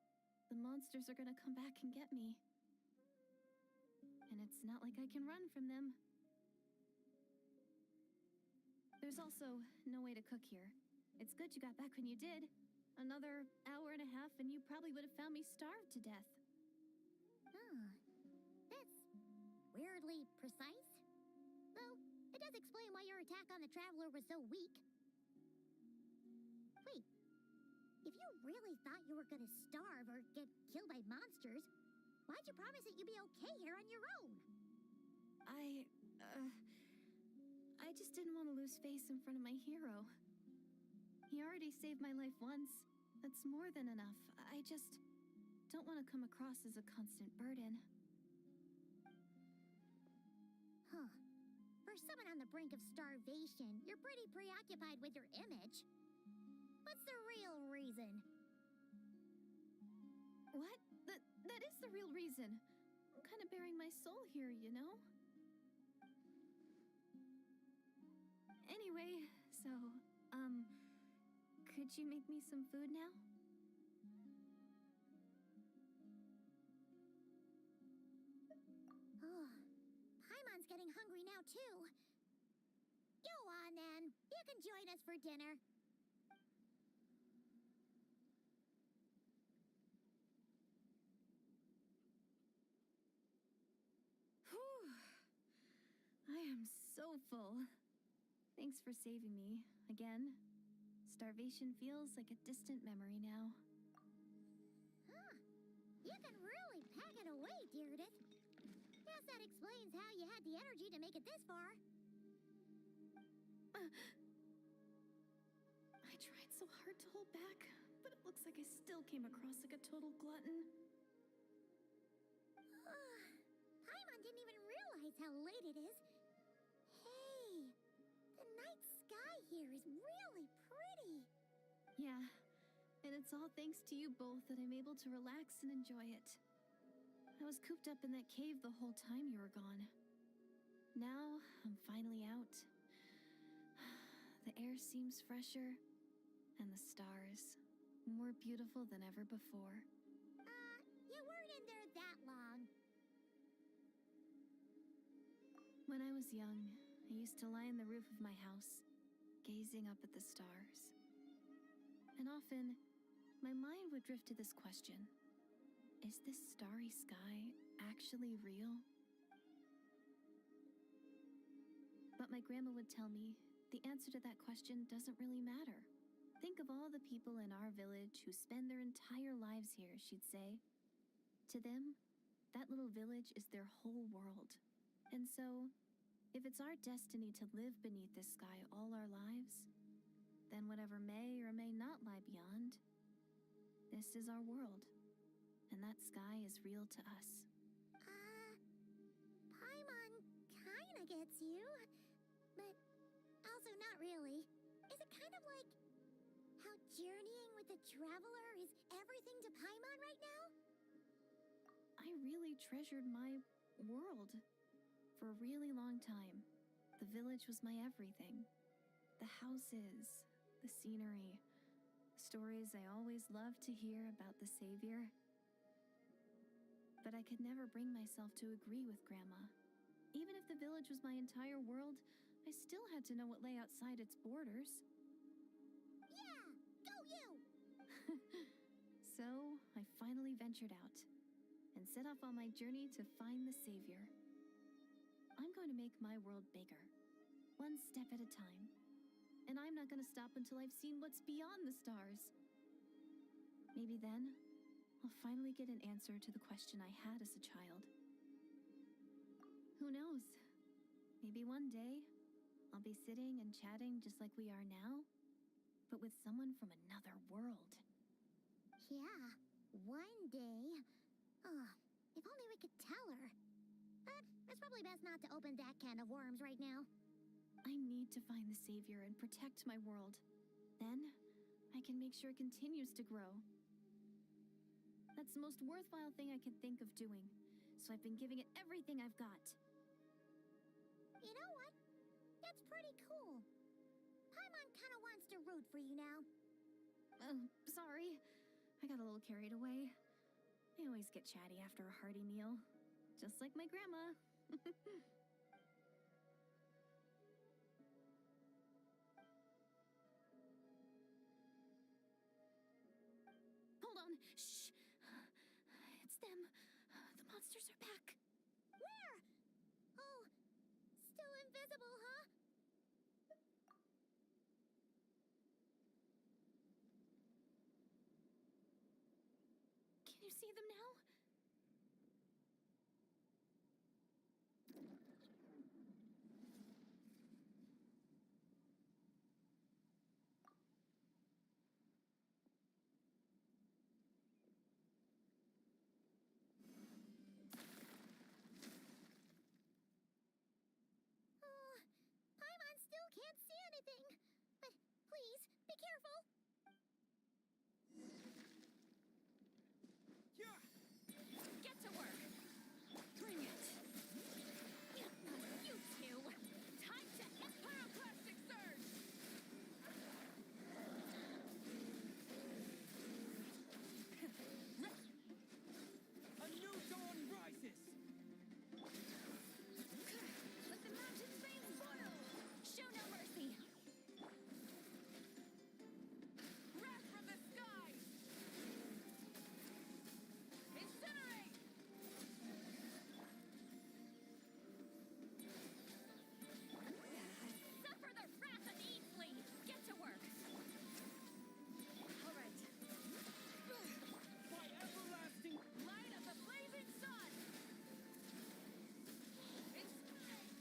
the monsters are gonna come back and get me. And it's not like I can run from them. There's also no way to cook here. It's good you got back when you did. Another hour and a half and you probably would have found me starved to death. Oh, that's weirdly precise. Though, it does explain why your attack on the Traveler was so weak. Wait, if you really thought you were gonna starve or get killed by monsters, why'd you promise that you'd be okay here on your own? I just didn't want to lose face in front of my hero. He already saved my life once. That's more than enough. I just don't want to come across as a constant burden. Huh. For someone on the brink of starvation, you're pretty preoccupied with your image. What's the real reason? What? That is the real reason. I'm kind of bearing my soul here, you know? Anyway, so, could you make me some food now? Oh, Paimon's getting hungry now, too. Go on, then. You can join us for dinner. Whew. I am so full. Thanks for saving me, again. Starvation feels like a distant memory now. Huh. You can really pack it away, Deardith. Guess that explains how you had the energy to make it this far. I tried so hard to hold back, but it looks like I still came across like a total glutton. Paimon didn't even realize how late it is. Hey, the night sky here is really pretty. Yeah, and it's all thanks to you both that I'm able to relax and enjoy it. I was cooped up in that cave the whole time you were gone. Now, I'm finally out. The air seems fresher, and the stars more beautiful than ever before. You weren't in there that long. When I was young, I used to lie on the roof of my house, gazing up at the stars. And often, my mind would drift to this question. Is this starry sky actually real? But my grandma would tell me the answer to that question doesn't really matter. Think of all the people in our village who spend their entire lives here, she'd say. To them, that little village is their whole world. And so, if it's our destiny to live beneath this sky all our lives, then whatever may or may not lie beyond. This is our world, and that sky is real to us. Paimon kinda gets you, but also not really. Is it kind of like how journeying with the traveler is everything to Paimon right now? I really treasured my world. For a really long time, the village was my everything. The houses, the scenery, stories I always loved to hear about the Savior. But I could never bring myself to agree with Grandma. Even if the village was my entire world, I still had to know what lay outside its borders. Yeah, go you! So, I finally ventured out and set off on my journey to find the Savior. I'm going to make my world bigger, one step at a time. And I'm not going to stop until I've seen what's beyond the stars. Maybe then, I'll finally get an answer to the question I had as a child. Who knows? Maybe one day, I'll be sitting and chatting just like we are now, but with someone from another world. Yeah, one day. Oh, if only we could tell her. But it's probably best not to open that can of worms right now. I need to find the Savior and protect my world. Then, I can make sure it continues to grow. That's the most worthwhile thing I could think of doing, so I've been giving it everything I've got. You know what? That's pretty cool. Paimon kinda wants to root for you now. Oh, sorry. I got a little carried away. I always get chatty after a hearty meal, just like my grandma. Hold on. Shh. It's them. The monsters are back. Where? Oh, still invisible, huh? Can you see them now? Oh, Paimon still can't see anything. But please, be careful. Yeah! Get to work! Bring it! You two! Time to pyroclastic surge! A new dawn rises! Let the mountain's veins boil! Show no mercy. Wrath from the skies! Incinerate! Suffer the wrath of Easley. Get to work. All right. By everlasting light of the blazing sun! Incinerate!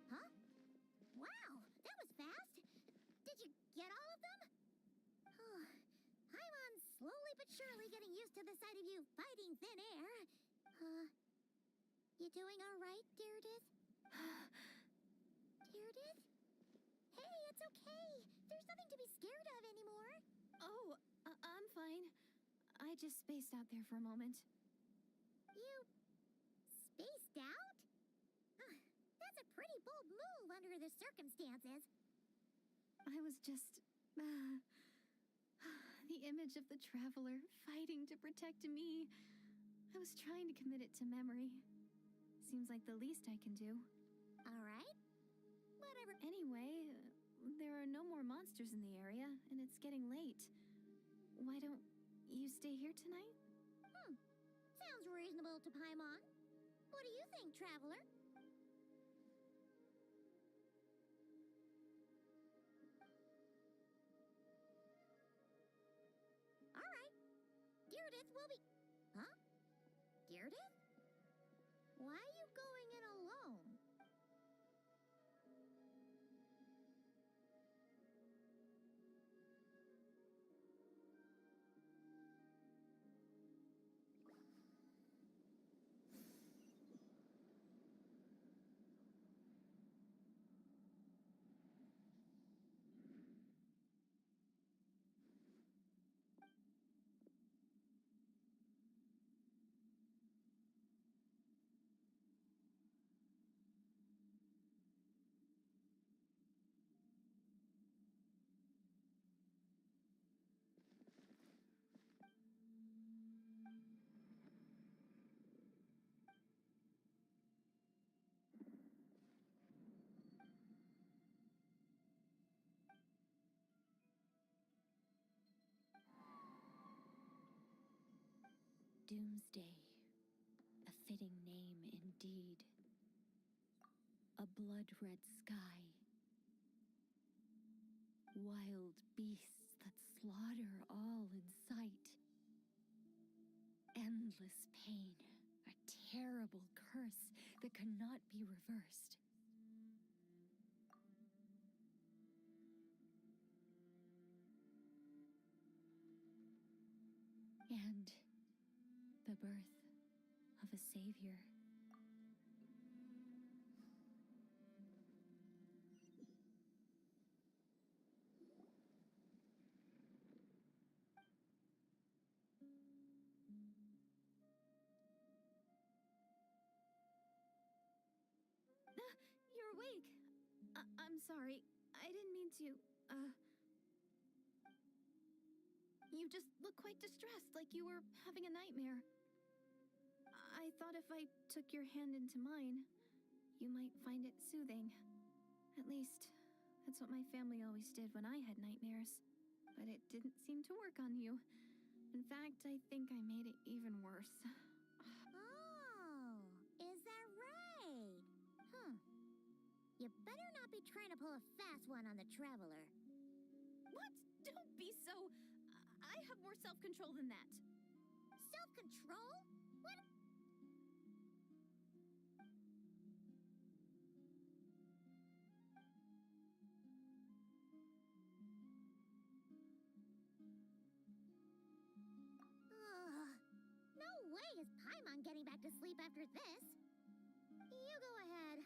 Huh? Wow, that was fast. Did you get all of them? Oh, Paimon's slowly but surely getting used to the sight of you fighting thin air. You doing all right, Deirdith? Deirdith? Hey, it's okay. There's nothing to be scared of anymore. Oh, I'm fine. I just spaced out there for a moment. You spaced out? That's a pretty bold move under the circumstances. I was just... the image of the traveler fighting to protect me. I was trying to commit it to memory. Seems like the least I can do. All right. Whatever. Anyway, there are no more monsters in the area, and it's getting late. Why don't you stay here tonight? Sounds reasonable to Paimon. What do you think, traveler? All right. Deirdith will be... Huh? Deirdith? Why are you going in alone? Doomsday. A fitting name indeed. A blood-red sky. Wild beasts that slaughter all in sight. Endless pain. A terrible curse that cannot be reversed. And the birth of a savior. You're awake. I'm sorry. I didn't mean to, You just look quite distressed, like you were having a nightmare. I thought if I took your hand into mine, you might find it soothing. At least, that's what my family always did when I had nightmares. But it didn't seem to work on you. In fact, I think I made it even worse. Oh, is that right? You better not be trying to pull a fast one on the Traveler. What? Don't be so... I have more self-control than that. Self-control? What? No way is Paimon getting back to sleep after this. You go ahead.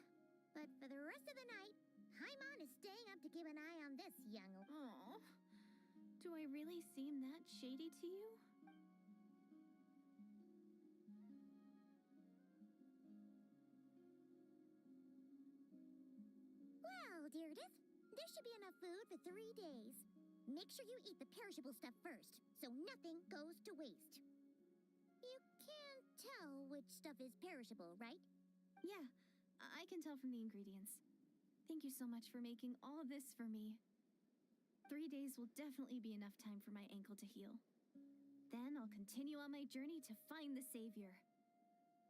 But for the rest of the night, Paimon is staying up to keep an eye on this young... Aw. Do I really seem that shady to you? Well, Deirdre, there should be enough food for 3 days. Make sure you eat the perishable stuff first, so nothing goes to waste. You can't tell which stuff is perishable, right? Yeah, I can tell from the ingredients. Thank you so much for making all of this for me. 3 days will definitely be enough time for my ankle to heal. Then I'll continue on my journey to find the savior.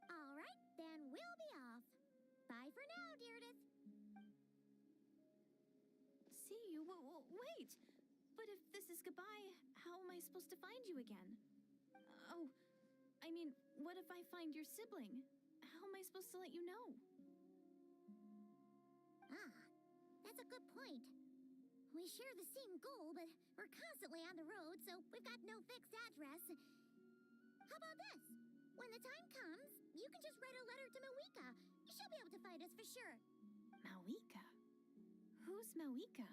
All right, then we'll be off. Bye for now, Deirdre. See you? Wait! But if this is goodbye, how am I supposed to find you again? Oh, I mean, what if I find your sibling? How am I supposed to let you know? That's a good point. We share the same goal, but we're constantly on the road, so we've got no fixed address. How about this? When the time comes, you can just write a letter to Mawika. She'll be able to find us for sure. Mawika? Who's Mawika?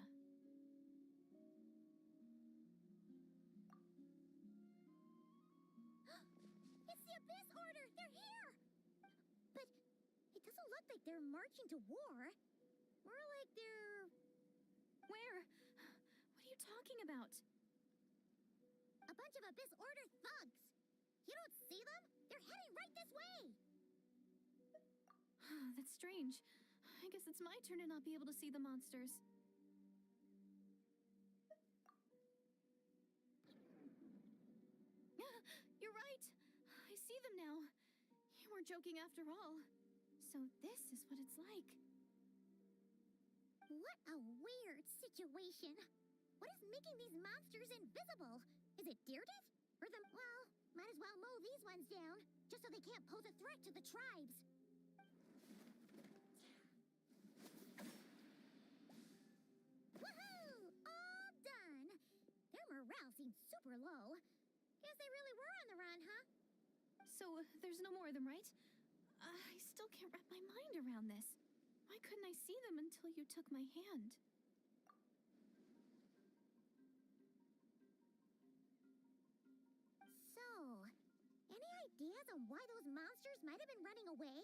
It's the Abyss Order! They're here! But it doesn't look like they're marching to war. More like they're... Where? What are you talking about? A bunch of Abyss Order thugs. You don't see them? They're heading right this way. That's strange. I guess it's my turn to not be able to see the monsters. You're right. I see them now. You weren't joking after all. So this is what it's like. What a weird situation. What is making these monsters invisible? Is it Deirdre? Or the... Well, might as well mow these ones down, just so they can't pose a threat to the tribes. Woohoo! All done! Their morale seems super low. Guess they really were on the run, huh? So, there's no more of them, right? I still can't wrap my mind around this. Why couldn't I see them until you took my hand? So, any ideas on why those monsters might have been running away?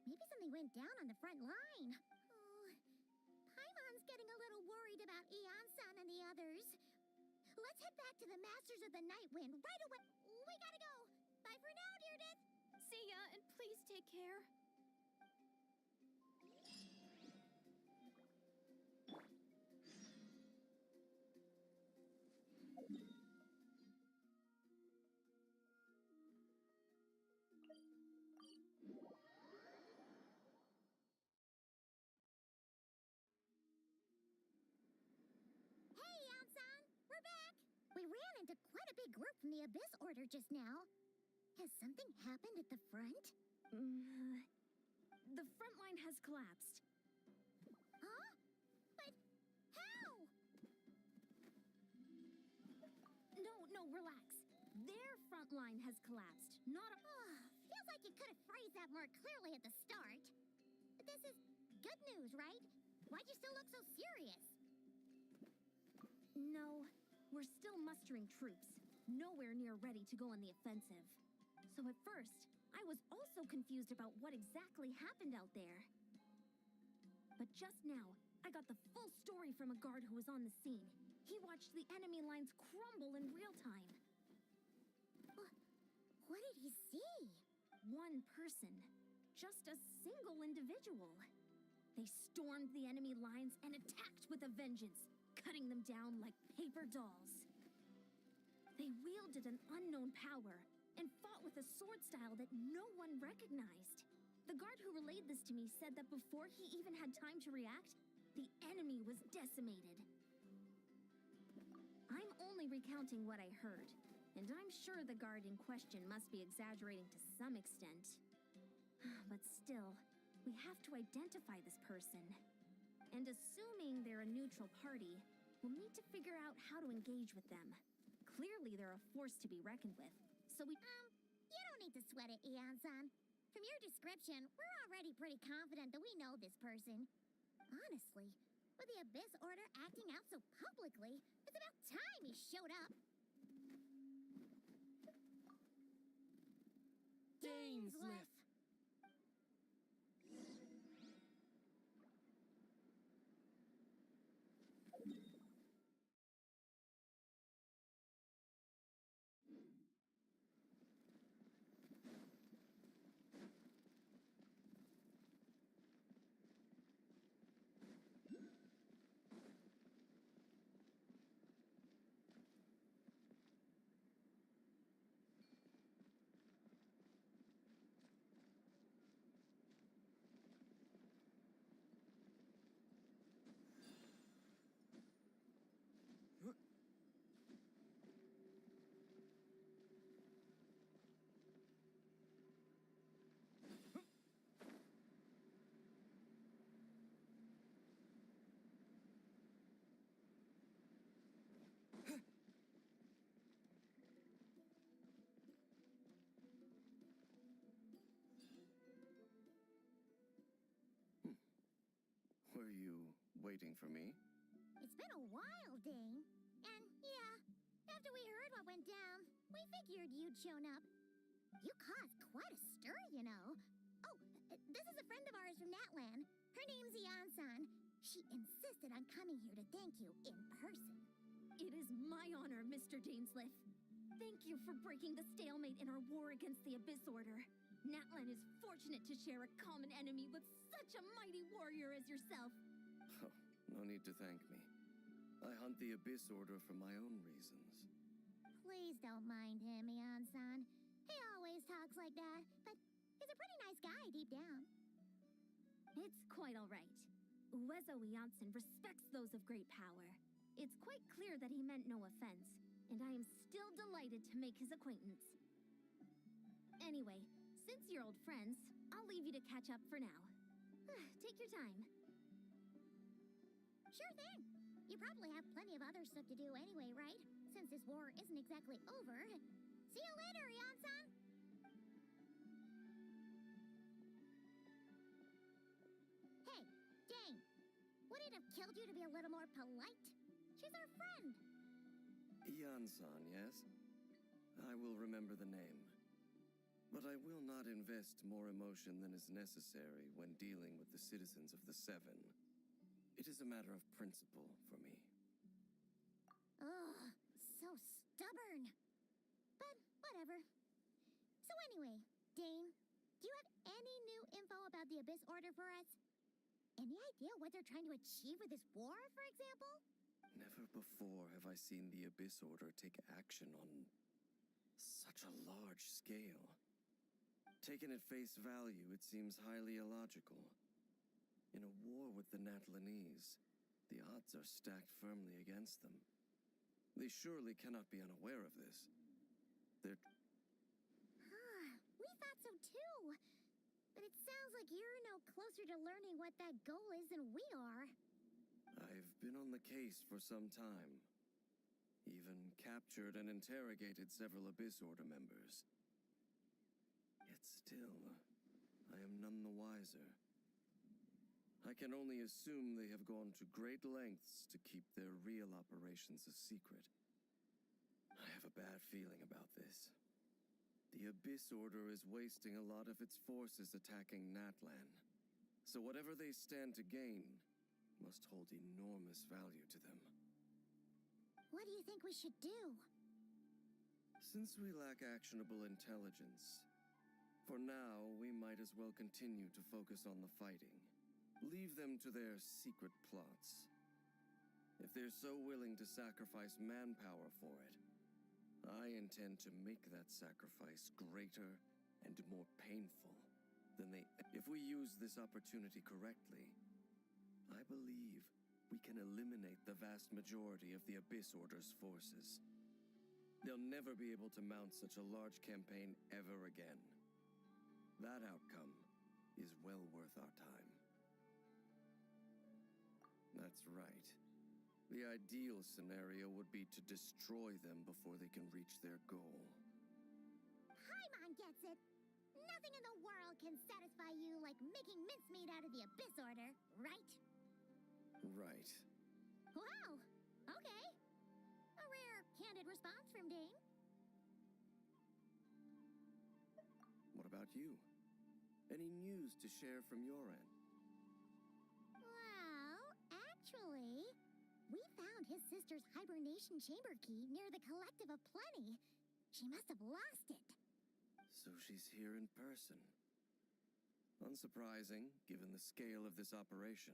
Maybe something went down on the front line. Oh, Paimon's getting a little worried about Eon-san and the others. Let's head back to the Masters of the Night Wind right away. We gotta go. Bye for now, Deirdre. See ya, and please take care. into quite a big group from the Abyss Order just now. Has something happened at the front? The front line has collapsed. Huh? But how? No, relax. Their front line has collapsed, not a... Feels like you could have phrased that more clearly at the start. But this is good news, right? Why'd you still look so serious? No, we're still mustering troops. Nowhere near ready to go on the offensive. So at first, I was also confused about what exactly happened out there. But just now, I got the full story from a guard who was on the scene. He watched the enemy lines crumble in real time. What did he see? One person. Just a single individual. They stormed the enemy lines and attacked with a vengeance, cutting them down like paper dolls. They wielded an unknown power and fought with a sword style that no one recognized. The guard who relayed this to me said that before he even had time to react, the enemy was decimated. I'm only recounting what I heard, and I'm sure the guard in question must be exaggerating to some extent. But still, we have to identify this person. And assuming they're a neutral party, we'll need to figure out how to engage with them. Clearly, they're a force to be reckoned with, so we... You don't need to sweat it, Eon-san. From your description, we're already pretty confident that we know this person. Honestly, with the Abyss Order acting out so publicly, it's about time he showed up. Dainsliff! Were you waiting for me? It's been a while, Dane. And yeah, after we heard what went down, we figured you'd shown up. You caused quite a stir, you know. Oh, this is a friend of ours from Natlan. Her name's Eon-san. She insisted on coming here to thank you in person. It is my honor, Mr. Dainsliff. Thank you for breaking the stalemate in our war against the Abyss Order. Natlan is fortunate to share a common enemy with such a mighty warrior as yourself. Oh, no need to thank me. I hunt the Abyss Order for my own reasons. Please don't mind him, Eon-san. He always talks like that, but he's a pretty nice guy deep down. It's quite all right. Uezo Janssen respects those of great power. It's quite clear that he meant no offense, and I am still delighted to make his acquaintance. Anyway, since you're old friends, I'll leave you to catch up for now. Take your time. Sure thing. You probably have plenty of other stuff to do anyway, right? Since this war isn't exactly over. See you later, Eon-san! Hey, Dane. Would it have killed you to be a little more polite? She's our friend. Eon-san, yes? I will remember the name. But I will not invest more emotion than is necessary when dealing with the citizens of the Seven. It is a matter of principle for me. Ugh, so stubborn. But whatever. So anyway, Dane, do you have any new info about the Abyss Order for us? Any idea what they're trying to achieve with this war, for example? Never before have I seen the Abyss Order take action on such a large scale. Taken at face value, it seems highly illogical. In a war with the Natlanese, the odds are stacked firmly against them. They surely cannot be unaware of this. They're... We thought so too. But it sounds like you're no closer to learning what that goal is than we are. I've been on the case for some time. Even captured and interrogated several Abyss Order members. Yet still, I am none the wiser. I can only assume they have gone to great lengths to keep their real operations a secret. I have a bad feeling about this. The Abyss Order is wasting a lot of its forces attacking Natlan. So whatever they stand to gain must hold enormous value to them. What do you think we should do? Since we lack actionable intelligence, for now we might as well continue to focus on the fighting. Leave them to their secret plots. If they're so willing to sacrifice manpower for it, I intend to make that sacrifice greater and more painful than they... If we use this opportunity correctly, I believe we can eliminate the vast majority of the Abyss Order's forces. They'll never be able to mount such a large campaign ever again. That outcome is well worth our time. That's right. The ideal scenario would be to destroy them before they can reach their goal. Paimon gets it. Nothing in the world can satisfy you like making mincemeat out of the Abyss Order, right? Right. Wow. Okay. A rare, candid response from Dane. What about you? Any news to share from your end? Well, actually, we found his sister's hibernation chamber key near the Collective of Plenty. She must have lost it. So she's here in person. Unsurprising, given the scale of this operation.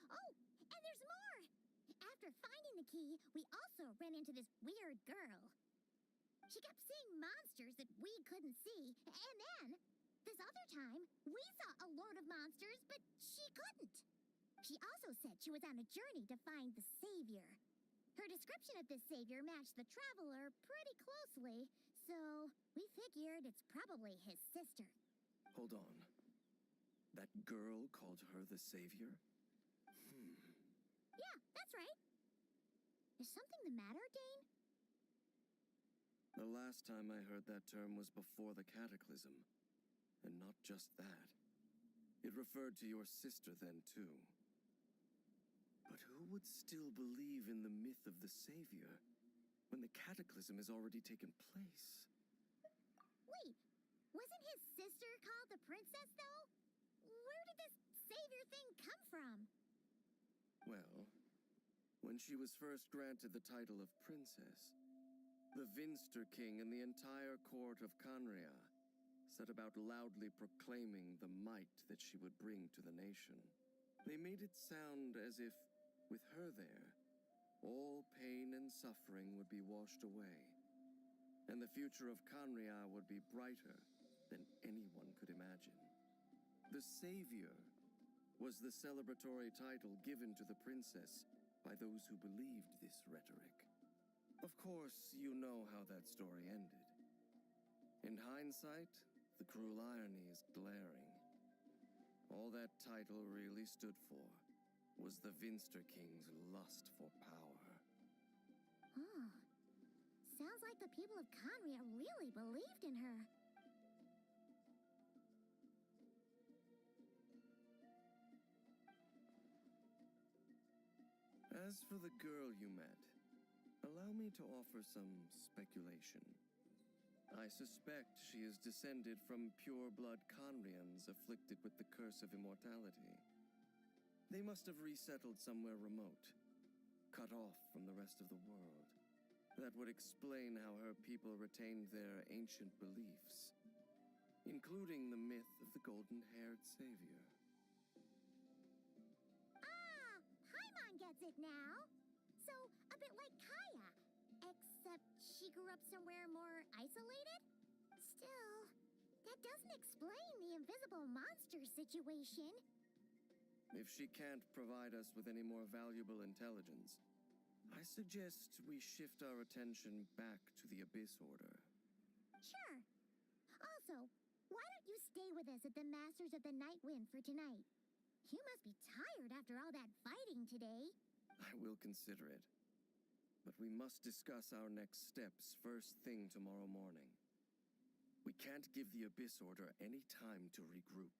Oh, and there's more! After finding the key, we also ran into this weird girl. She kept seeing monsters that we couldn't see, and then, this other time, we saw a load of monsters, but she couldn't. She also said she was on a journey to find the Savior. Her description of this Savior matched the Traveler pretty closely, so we figured it's probably his sister. Hold on. That girl called her the Savior? Yeah, that's right. Is something the matter, Dane? The last time I heard that term was before the Cataclysm. And not just that. It referred to your sister then, too. But who would still believe in the myth of the Savior when the Cataclysm has already taken place? Wait, wasn't his sister called the Princess, though? Where did this Savior thing come from? Well, when she was first granted the title of Princess, the Vinster King and the entire court of Conria set about loudly proclaiming the might that she would bring to the nation. They made it sound as if, with her there, all pain and suffering would be washed away, and the future of Conria would be brighter than anyone could imagine. The Savior was the celebratory title given to the princess by those who believed this rhetoric. Of course, you know how that story ended. In hindsight, the cruel irony is glaring. All that title really stood for was the Vinster King's lust for power. Oh, sounds like the people of Conria really believed in her. As for the girl you met, allow me to offer some speculation. I suspect she is descended from pure-blood Conrians afflicted with the curse of immortality. They must have resettled somewhere remote, cut off from the rest of the world. That would explain how her people retained their ancient beliefs, including the myth of the golden-haired savior. Ah, Paimon gets it now. So, a bit like Kaya, except she grew up somewhere more isolated? Still, that doesn't explain the invisible monster situation. If she can't provide us with any more valuable intelligence, I suggest we shift our attention back to the Abyss Order. Sure. Also, why don't you stay with us at the Masters of the Night Wind for tonight? You must be tired after all that fighting today. I will consider it. But we must discuss our next steps first thing tomorrow morning. We can't give the Abyss Order any time to regroup.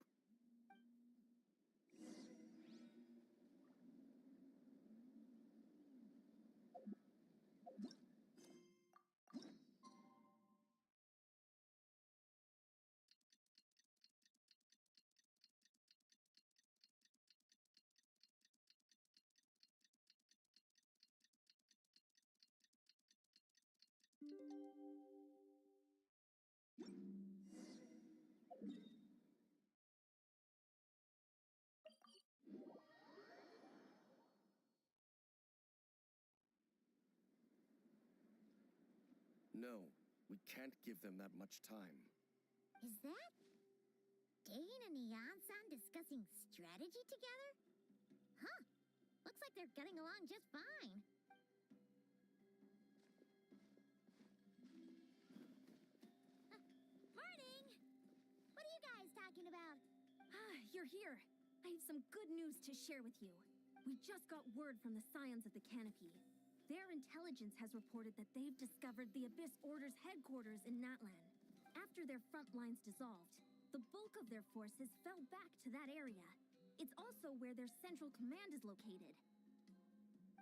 No, we can't give them that much time. Is that Dane and Yansan discussing strategy together? Huh. Looks like they're getting along just fine. Morning! What are you guys talking about? You're here. I have some good news to share with you. We just got word from the Scions of the Canopy. Their intelligence has reported that they've discovered the Abyss Order's headquarters in Natlan. After their front lines dissolved, the bulk of their forces fell back to that area. It's also where their central command is located.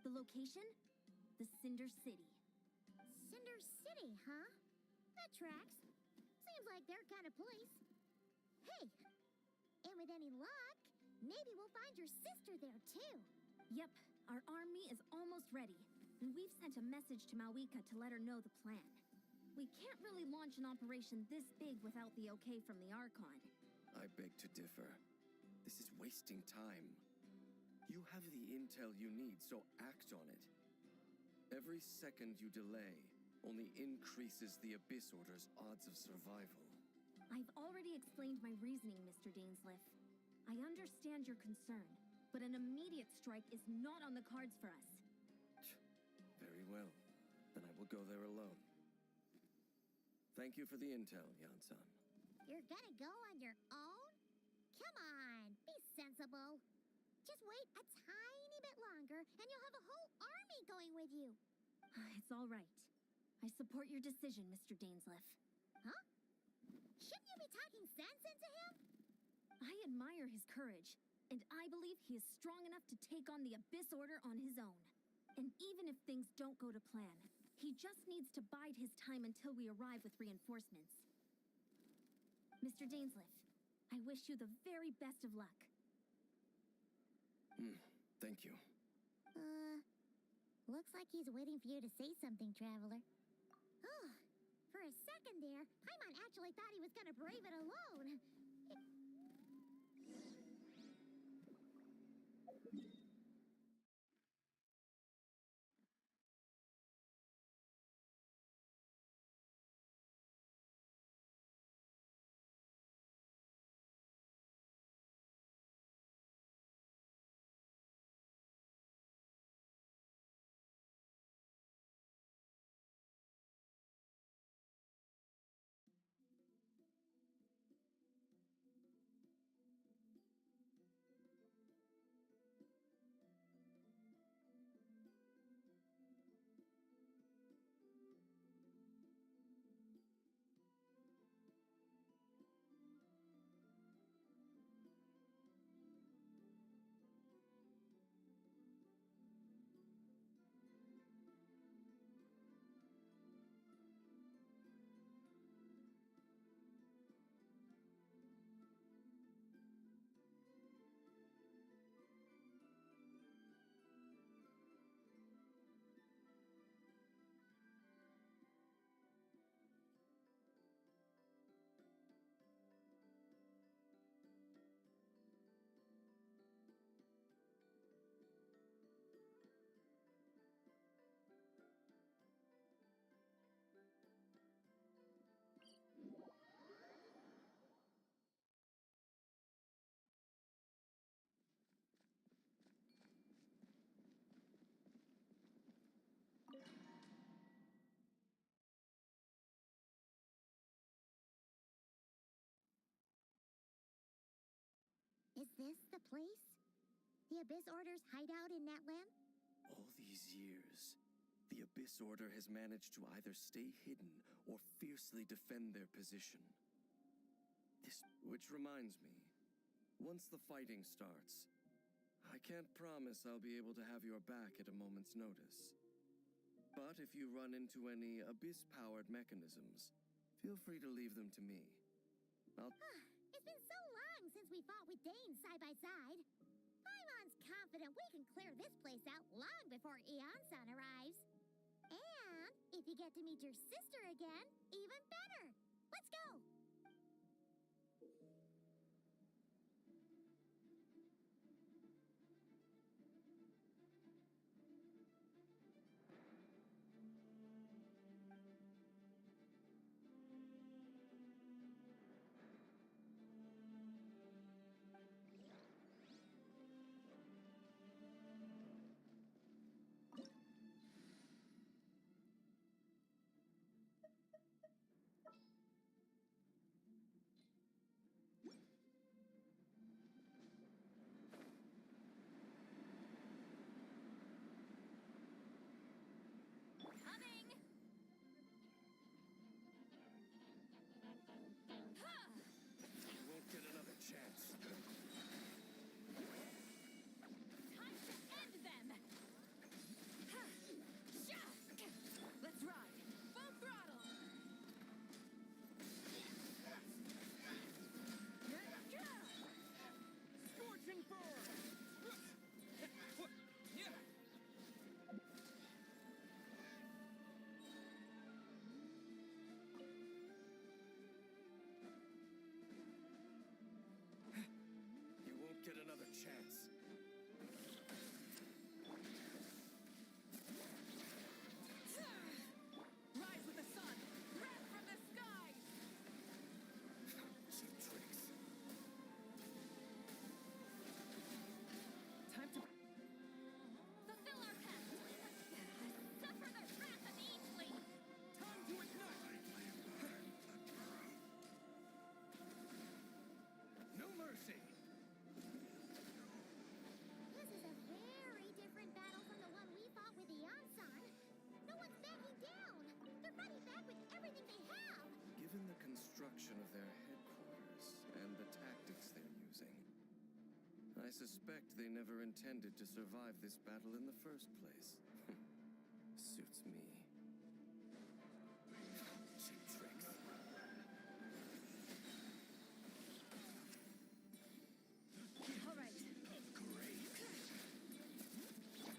The location? The Cinder City. Cinder City, huh? That tracks. Seems like their kind of place. Hey, and with any luck, maybe we'll find your sister there too. Yep, our army is almost ready. And we've sent a message to Malika to let her know the plan. We can't really launch an operation this big without the okay from the Archon. I beg to differ. This is wasting time. You have the intel you need, so act on it. Every second you delay only increases the Abyss Order's odds of survival. I've already explained my reasoning, Mr. Dainsliff. I understand your concern, but an immediate strike is not on the cards for us. Very well. Then I will go there alone. Thank you for the intel, Yansan. You're gonna go on your own? Come on, be sensible. Just wait a tiny bit longer, and you'll have a whole army going with you. It's all right. I support your decision, Mr. Dainsliff. Huh? Shouldn't you be talking sense into him? I admire his courage, and I believe he is strong enough to take on the Abyss Order on his own. And even if things don't go to plan, he just needs to bide his time until we arrive with reinforcements. Mr. Dainsliff, I wish you the very best of luck. Thank you. Looks like he's waiting for you to say something, Traveler. Oh, for a second there, Paimon actually thought he was gonna brave it alone. Is this the place? The Abyss Order's hideout in Natlam? All these years, the Abyss Order has managed to either stay hidden or fiercely defend their position. Which reminds me, once the fighting starts, I can't promise I'll be able to have your back at a moment's notice. But if you run into any Abyss-powered mechanisms, feel free to leave them to me. It's been so long since we fought with Dane side by side. Paimon's confident we can clear this place out long before Eon-san arrives. And if you get to meet your sister again, even better. Let's go! Coming! You won't get another chance. Time to end them! Let's ride! Full throttle! Scorching burn! You won't get another chance. Rise with the sun! Red from the skies! Cheap tricks. Time to... Fulfill our pact! Suffer their wrath uneasily! Time to ignite! No mercy! This is a very different battle from the one we fought with Eon-san. No one's backing down. They're fighting back with everything they have. Given the construction of their headquarters and the tactics they're using, I suspect they never intended to survive this battle in the first place. Suits me. Cheap tricks. All right.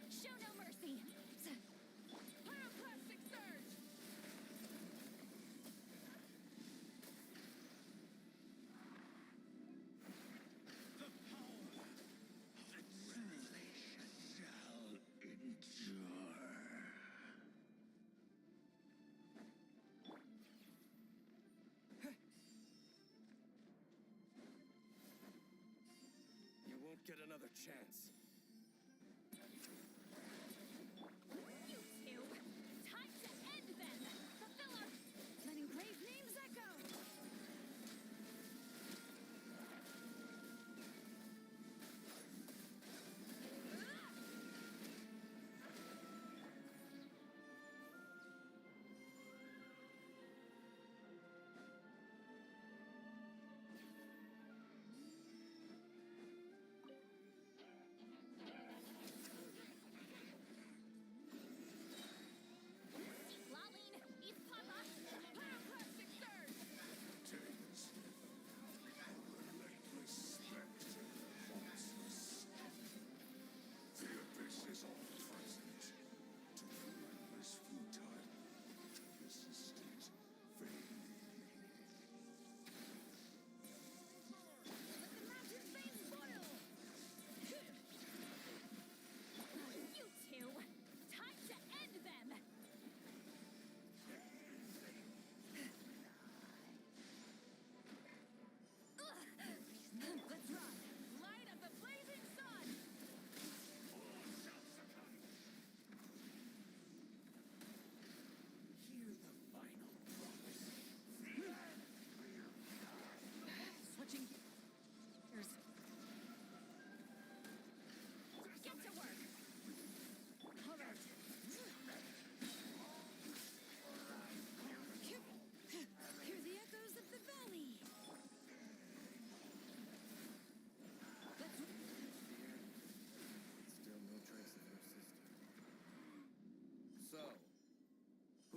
Show no mercy! Pyroclastic surge! You won't get another chance. You two! Time to end them! Fulfill our... Let engraved names echo!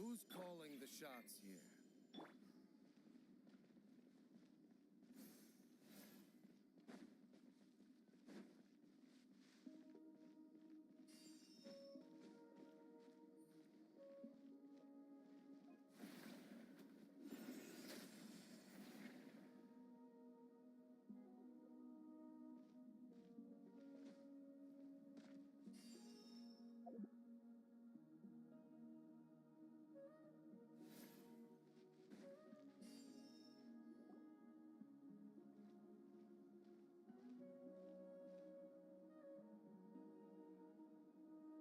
Who's calling the shots here?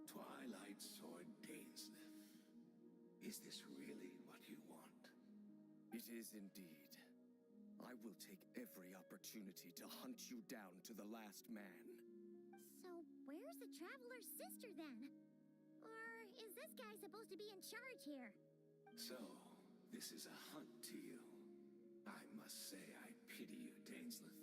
Twilight Sword Dainsleif. Is this really what you want? It is indeed. I will take every opportunity to hunt you down to the last man. So, where's the Traveler's sister then? Or is this guy supposed to be in charge here? So, this is a hunt to you. I must say I pity you, Dainsleif.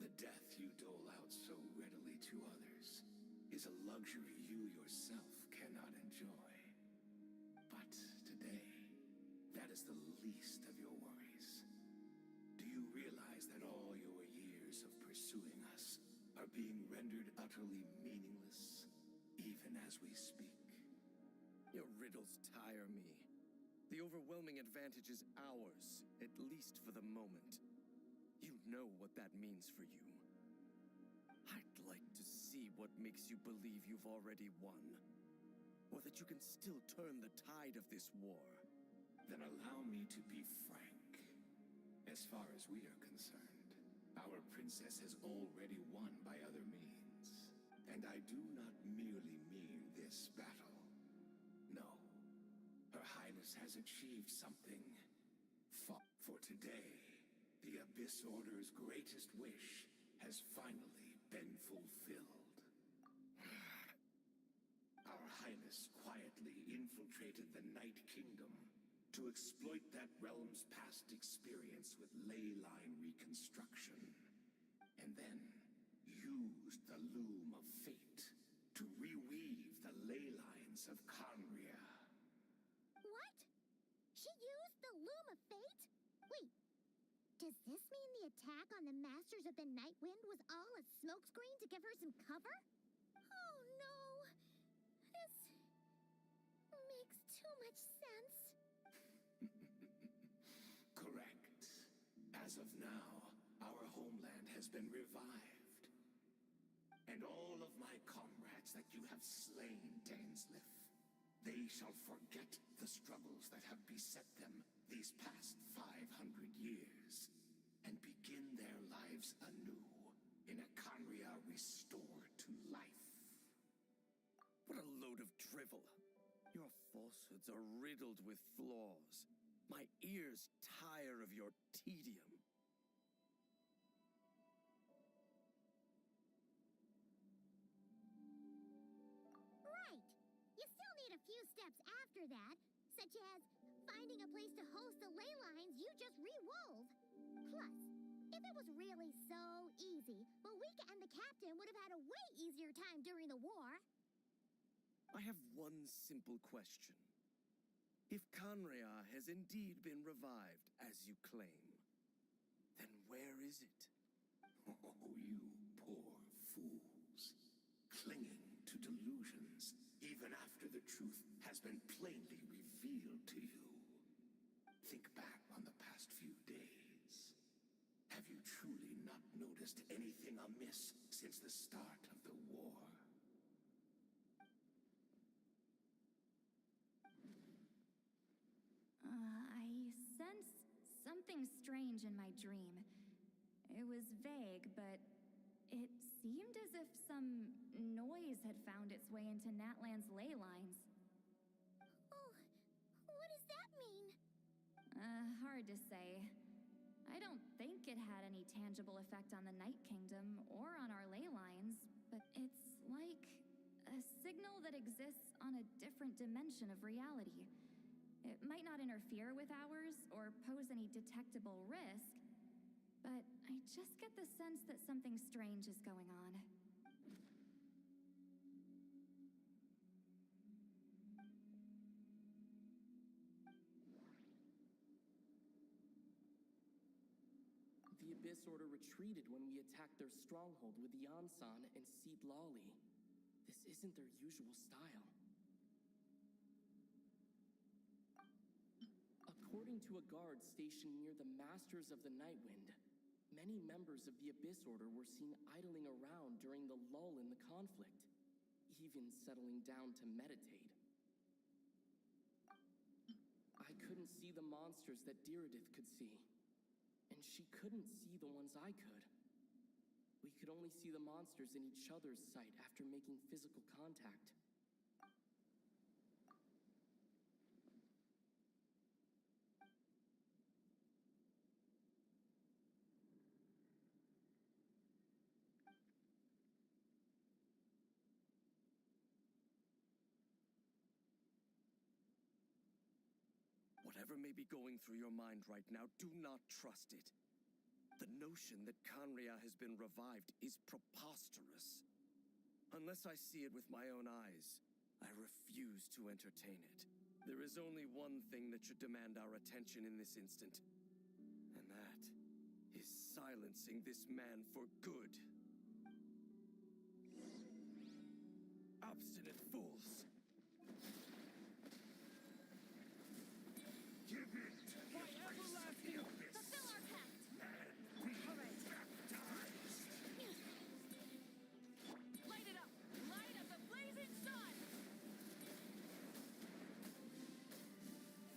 The death you dole out so readily to others is a luxury you yourself cannot enjoy. But today, that is the least of your worries. Do you realize that all your years of pursuing us are being rendered utterly meaningless, even as we speak? Your riddles tire me. The overwhelming advantage is ours, at least for the moment. You know what that means for you. I'd like to see what makes you believe you've already won, or that you can still turn the tide of this war. Then allow me to be frank. As far as we are concerned, our princess has already won by other means. And I do not merely mean this battle. No. Her Highness has achieved something. For today, the Abyss Order's greatest wish has finally been fulfilled. Our Highness quietly infiltrated the Night Kingdom to exploit that realm's past experience with ley line reconstruction, and then used the Loom of Fate to reweave the ley lines of Conria. What? She used the Loom of Fate? Wait, does this mean the attack on the Masters of the Night Wind was all a smokescreen to give her some cover? Oh no! This makes too much sense. Correct. As of now, our homeland has been revived. And all of my comrades that you have slain, Dainsleif, they shall forget the struggles that have beset them these past 500 years, and begin their lives anew in a Conria restored to life. What a load of drivel. Your falsehoods are riddled with flaws. My ears tire of your tedium. Right. You still need a few steps after that, such as finding a place to host the ley lines you just re-wove. Plus, if it was really so easy, Boweeka and the captain would have had a way easier time during the war. I have one simple question. If Conria has indeed been revived, as you claim, then where is it? Oh, you poor fools. Clinging to delusions, even after the truth has been plainly revealed to you. Think back on the past few days. Have you truly not noticed anything amiss since the start of the war? I sensed something strange in my dream. It was vague, but it seemed as if some noise had found its way into Natlan's ley lines. Oh, what does that mean? Hard to say. I don't think it had any tangible effect on the Night Kingdom or on our ley lines, but it's like a signal that exists on a different dimension of reality. It might not interfere with ours or pose any detectable risk, but I just get the sense that something strange is going on. Abyss Order retreated when we attacked their stronghold with Yansan and Seed Lolly. This isn't their usual style. According to a guard stationed near the Masters of the Nightwind, many members of the Abyss Order were seen idling around during the lull in the conflict, even settling down to meditate. I couldn't see the monsters that Diridith could see, and she couldn't see the ones I could. We could only see the monsters in each other's sight after making physical contact. Whatever may be going through your mind right now, do not trust it. The notion that Kanria has been revived is preposterous. Unless I see it with my own eyes, I refuse to entertain it. There is only one thing that should demand our attention in this instant, and that is silencing this man for good. Obstinate fools! Give in to the embrace of the abyss. Fulfill our pact. And be baptized. Light it up! Light up the blazing sun!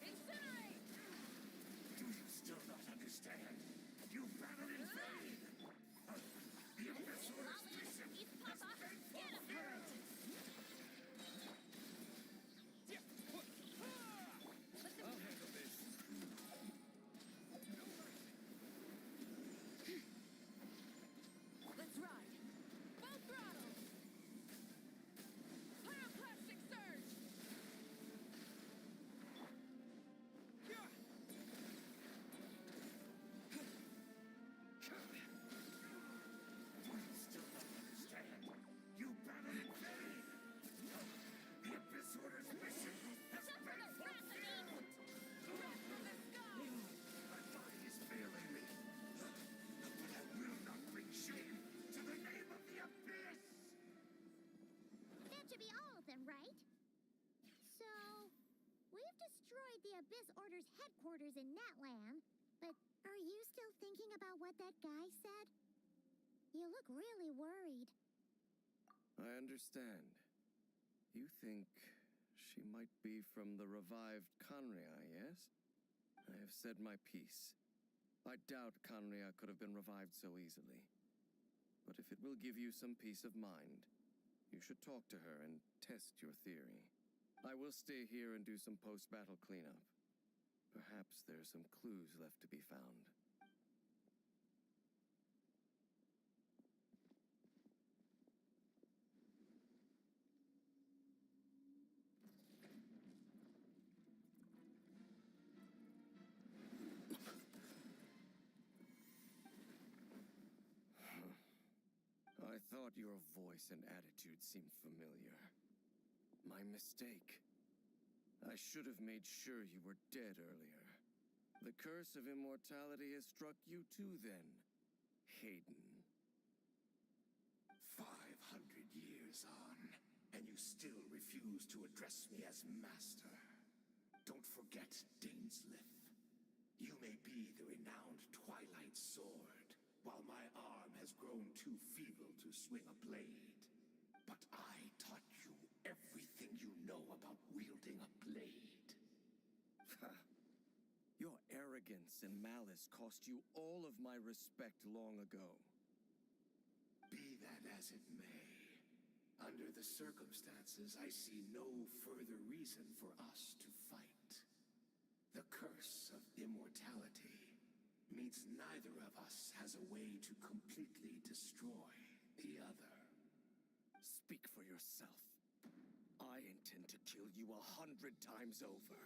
Incinerate! Do you still not understand? You battled in vain. The abyss order's mission Eat has Papa. been Get him! fulfilled. I'll handle this. Let's ride! Full throttle! Pyroclastic surge! Do you still not understand? You battled in vain. The abyss order's mission has been fulfilled. Wrath from the sky! My body is failing me. But I will not bring shame to the name of the abyss. That should be all of them, right? So, we've destroyed the Abyss Order's headquarters in Natlan, but are you still thinking about what that guy said? You look really worried. I understand. You think she might be from the revived Kanria, yes? I have said my piece. I doubt Kanria could have been revived so easily. But if it will give you some peace of mind, you should talk to her and test your theory. I will stay here and do some post-battle cleanup. Perhaps there are some clues left to be found. I thought your voice and attitude seemed familiar. My mistake. I should have made sure you were dead earlier. The curse of immortality has struck you too, then, Hayden. 500 years on, and you still refuse to address me as master. Don't forget, Dainsleif. You may be the renowned Twilight Sword, while my arm has grown too feeble to swing a blade. But I taught you everything you know about wielding a blade. Your arrogance and malice cost you all of my respect long ago. Be that as it may, under the circumstances, I see no further reason for us to fight. The curse of immortality means neither of us has a way to completely destroy the other. Speak for yourself. I intend to kill you 100 times over.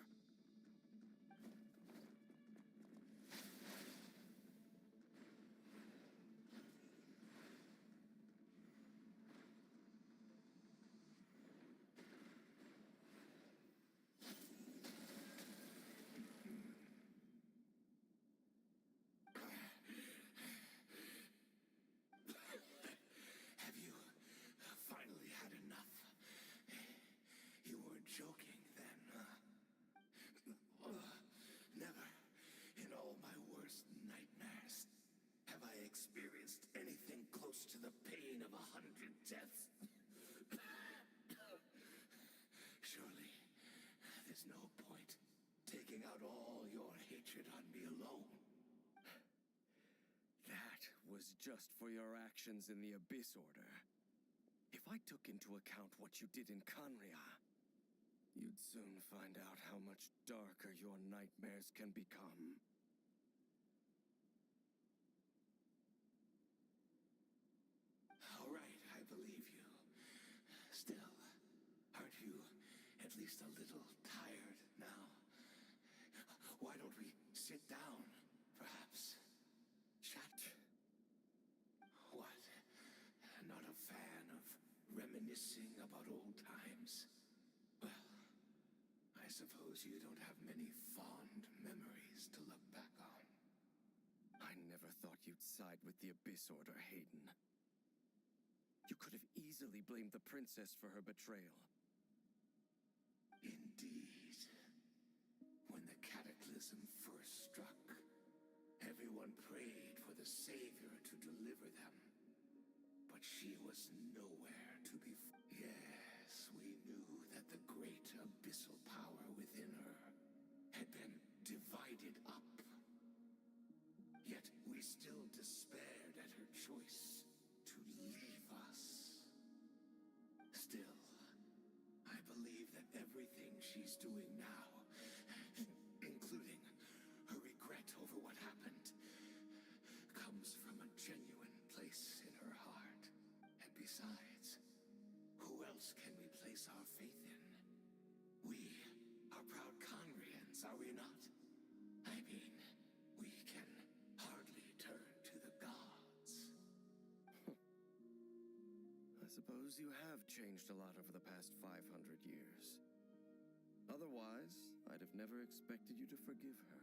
100 deaths. Surely, there's no point taking out all your hatred on me alone. That was just for your actions in the Abyss Order. If I took into account what you did in Conria, you'd soon find out how much darker your nightmares can become. All right, I believe you. Still, aren't you at least a little tired now? Why don't we sit down, perhaps? Chat? What? Not a fan of reminiscing about old times? Well, I suppose you don't have many fond memories to look back on. I never thought you'd side with the Abyss Order, Hayden. You could have easily blamed the princess for her betrayal. Indeed. When the cataclysm first struck, everyone prayed for the Savior to deliver them. But she was nowhere to be Yes, we knew that the great abyssal power within her had been divided up. Yet we still despaired at her choice to leave us. Still, I believe that everything she's doing now, including her regret over what happened, comes from a genuine place in her heart. And besides, who else can we place our faith in? We are proud Conrians, are we not? I mean, we can hardly turn to the gods. I suppose you have changed a lot over the past 500 years. Otherwise, I'd have never expected you to forgive her.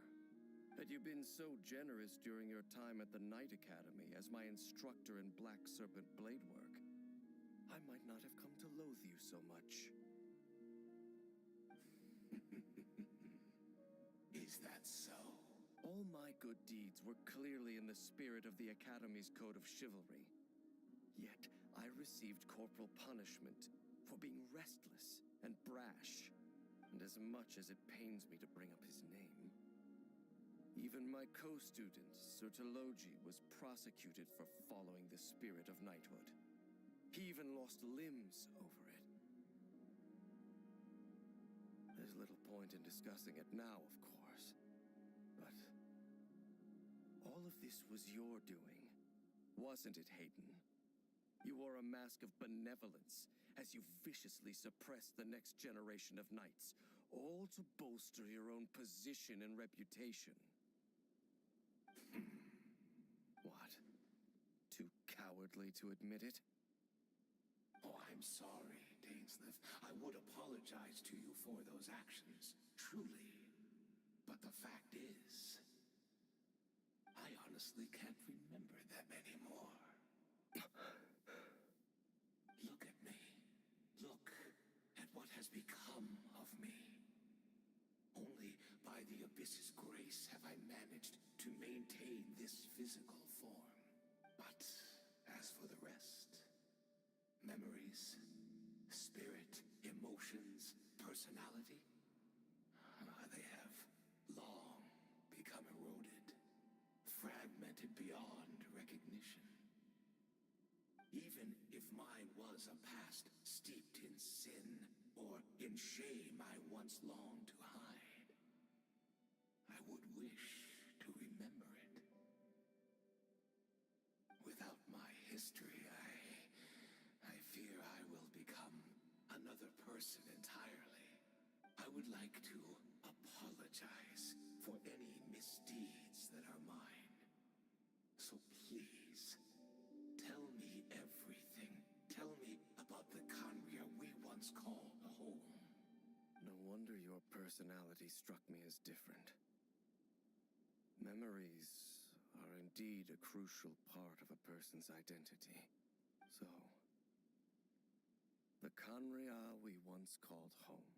Had you been so generous during your time at the Knight Academy as my instructor in Black Serpent blade work, I might not have come to loathe you so much. Is that so? All my good deeds were clearly in the spirit of the Academy's code of chivalry. Yet, I received corporal punishment for being restless and brash. And as much as it pains me to bring up his name, even my co-student, Sir Tologi, was prosecuted for following the spirit of knighthood. He even lost limbs over it. There's little point in discussing it now, of course. But all of this was your doing, wasn't it, Hayden? You wore a mask of benevolence as you viciously suppressed the next generation of knights, all to bolster your own position and reputation. What? Too cowardly to admit it? Oh, I'm sorry, Dainsleif. I would apologize to you for those actions, truly. But the fact is, I honestly can't remember them anymore. Look at me. Look at what has become of me. Only by the Abyss's grace have I managed to maintain this physical form. But as for the rest, memories, spirit, emotions, personality, they have long become eroded, fragmented beyond recognition. Even if mine was a past steeped in sin or in shame I once longed to hide, I would wish to remember it. Without my history, I fear I will become another person entirely. I would like to apologize for any misdeeds that are mine. So please, tell me everything. Tell me about the Conria we once called home. No wonder your personality struck me as different. Memories are indeed a crucial part of a person's identity. So, the Conria we once called home.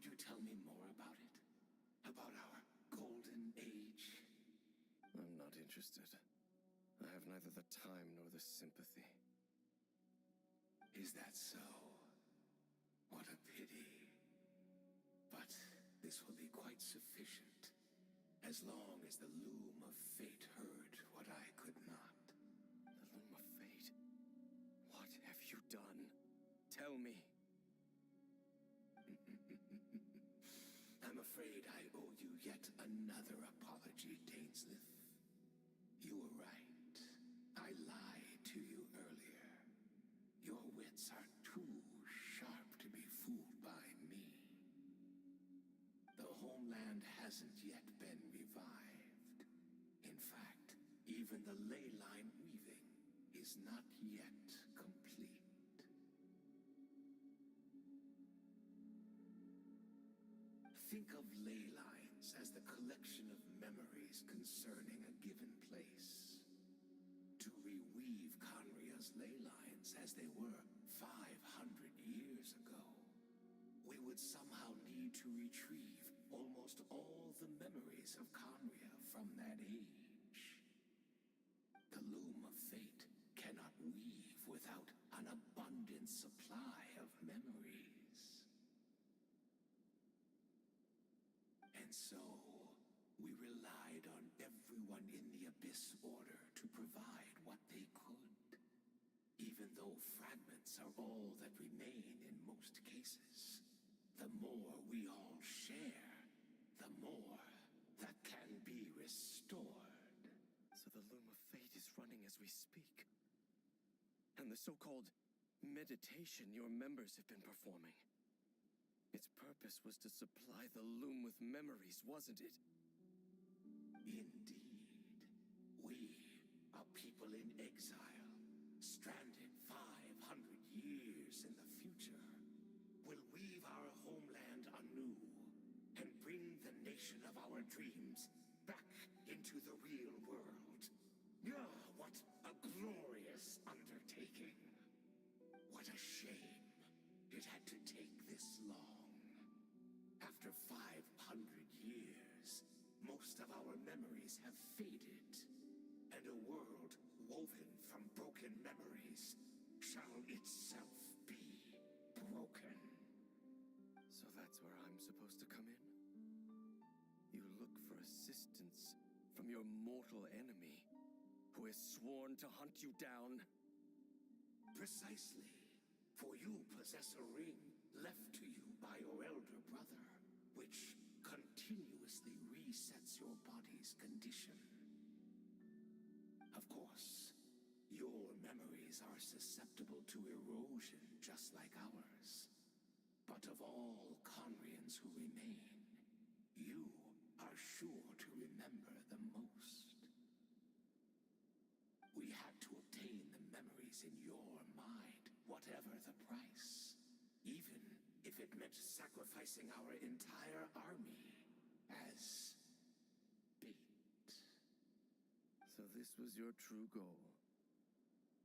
you tell me more about it? About our golden age? I'm not interested. I have neither the time nor the sympathy. Is that so? What a pity. But this will be quite sufficient, as long as the loom of fate heard what I could not. The loom of fate? What have you done? Tell me. I'm afraid I owe you yet another apology, Dainsleif. You were right. I lied to you earlier. Your wits are too sharp to be fooled by me. The homeland hasn't yet been revived. In fact, even the ley line weaving is not yet complete. Think of ley lines as the collection of memories concerning a given place. To reweave Conria's ley lines as they were 500 years ago, we would somehow need to retrieve almost all the memories of Conria from that age. The loom of fate cannot weave without an abundant supply of memories. And so, we relied on everyone in the Abyss Order to provide what they could. Even though fragments are all that remain in most cases, the more we all share, the more that can be restored. So the loom of fate is running as we speak. And the so-called meditation your members have been performing. Its purpose was to supply the loom with memories, wasn't it? Indeed. We, a people in exile, stranded 500 years in the future, will weave our homeland anew and bring the nation of our dreams back into the real world. Ah, what a glorious undertaking. What a shame it had to take this long. After 500 years, most of our memories have faded, and a world woven from broken memories shall itself be broken. So that's where I'm supposed to come in? You look for assistance from your mortal enemy, who has sworn to hunt you down? Precisely. For you possess a ring left to you by your elder brother, which continuously resets your body's condition. Of course, your memories are susceptible to erosion just like ours. But of all Conrians who remain, you are sure to remember the most. We had to obtain the memories in your mind, whatever the price. Even if it meant sacrificing our entire army as bait. So this was your true goal?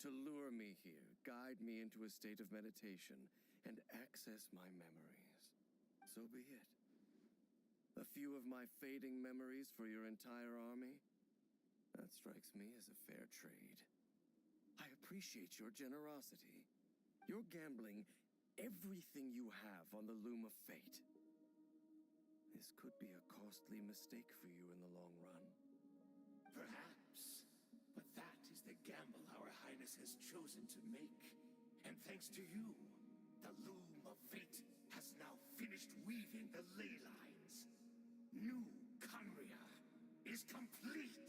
To lure me here, guide me into a state of meditation, and access my memories. So be it. A few of my fading memories for your entire army? That strikes me as a fair trade. I appreciate your generosity. You're gambling everything you have on the loom of fate. This could be a costly mistake for you in the long run. Perhaps. But that is the gamble our Highness has chosen to make. And thanks to you, the loom of fate has now finished weaving the ley lines. New Conria is complete!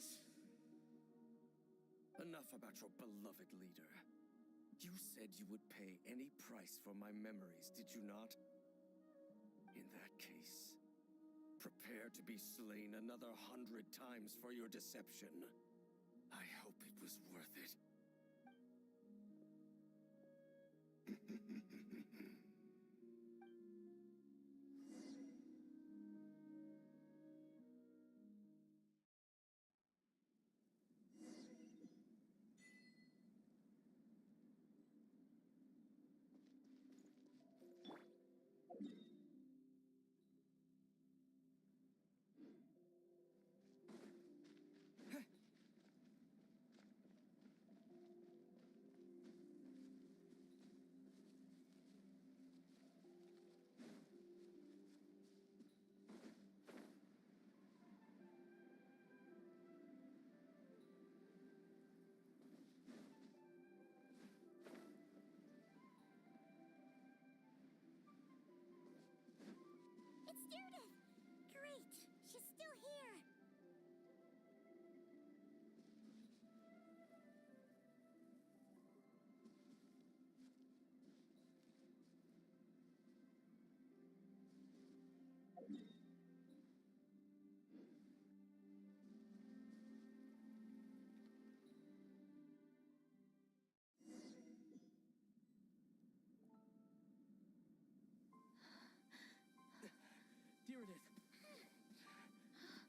Enough about your beloved leader. You said you would pay any price for my memories, did you not? In that case, prepare to be slain another 100 times for your deception. I hope it was worth it.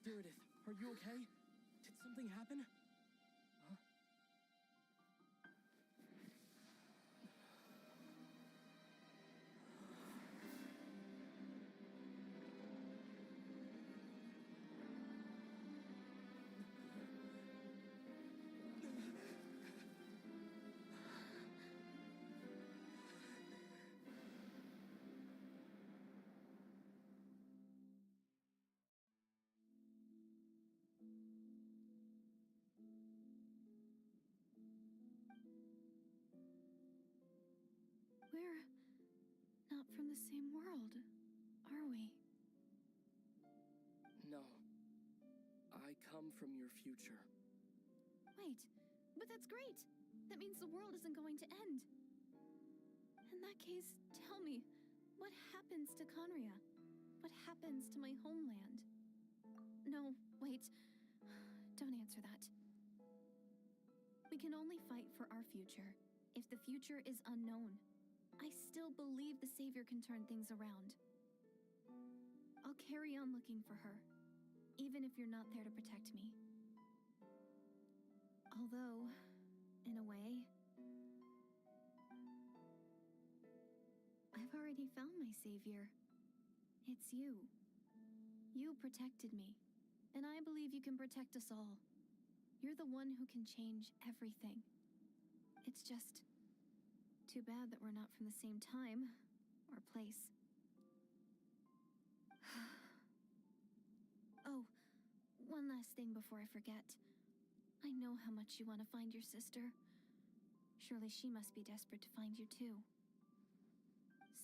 Deardith, are you okay? Did something happen? Huh? We're not from the same world, are we? No. I come from your future. Wait, but that's great! That means the world isn't going to end. In that case, tell me, what happens to Conria? What happens to my homeland? No, wait. Don't answer that. We can only fight for our future. If the future is unknown, I still believe the Savior can turn things around. I'll carry on looking for her, even if you're not there to protect me. Although, in a way, I've already found my Savior. It's you. You protected me, and I believe you can protect us all. You're the one who can change everything. It's just too bad that we're not from the same time or place. Oh, one last thing before I forget. I know how much you want to find your sister. Surely she must be desperate to find you too.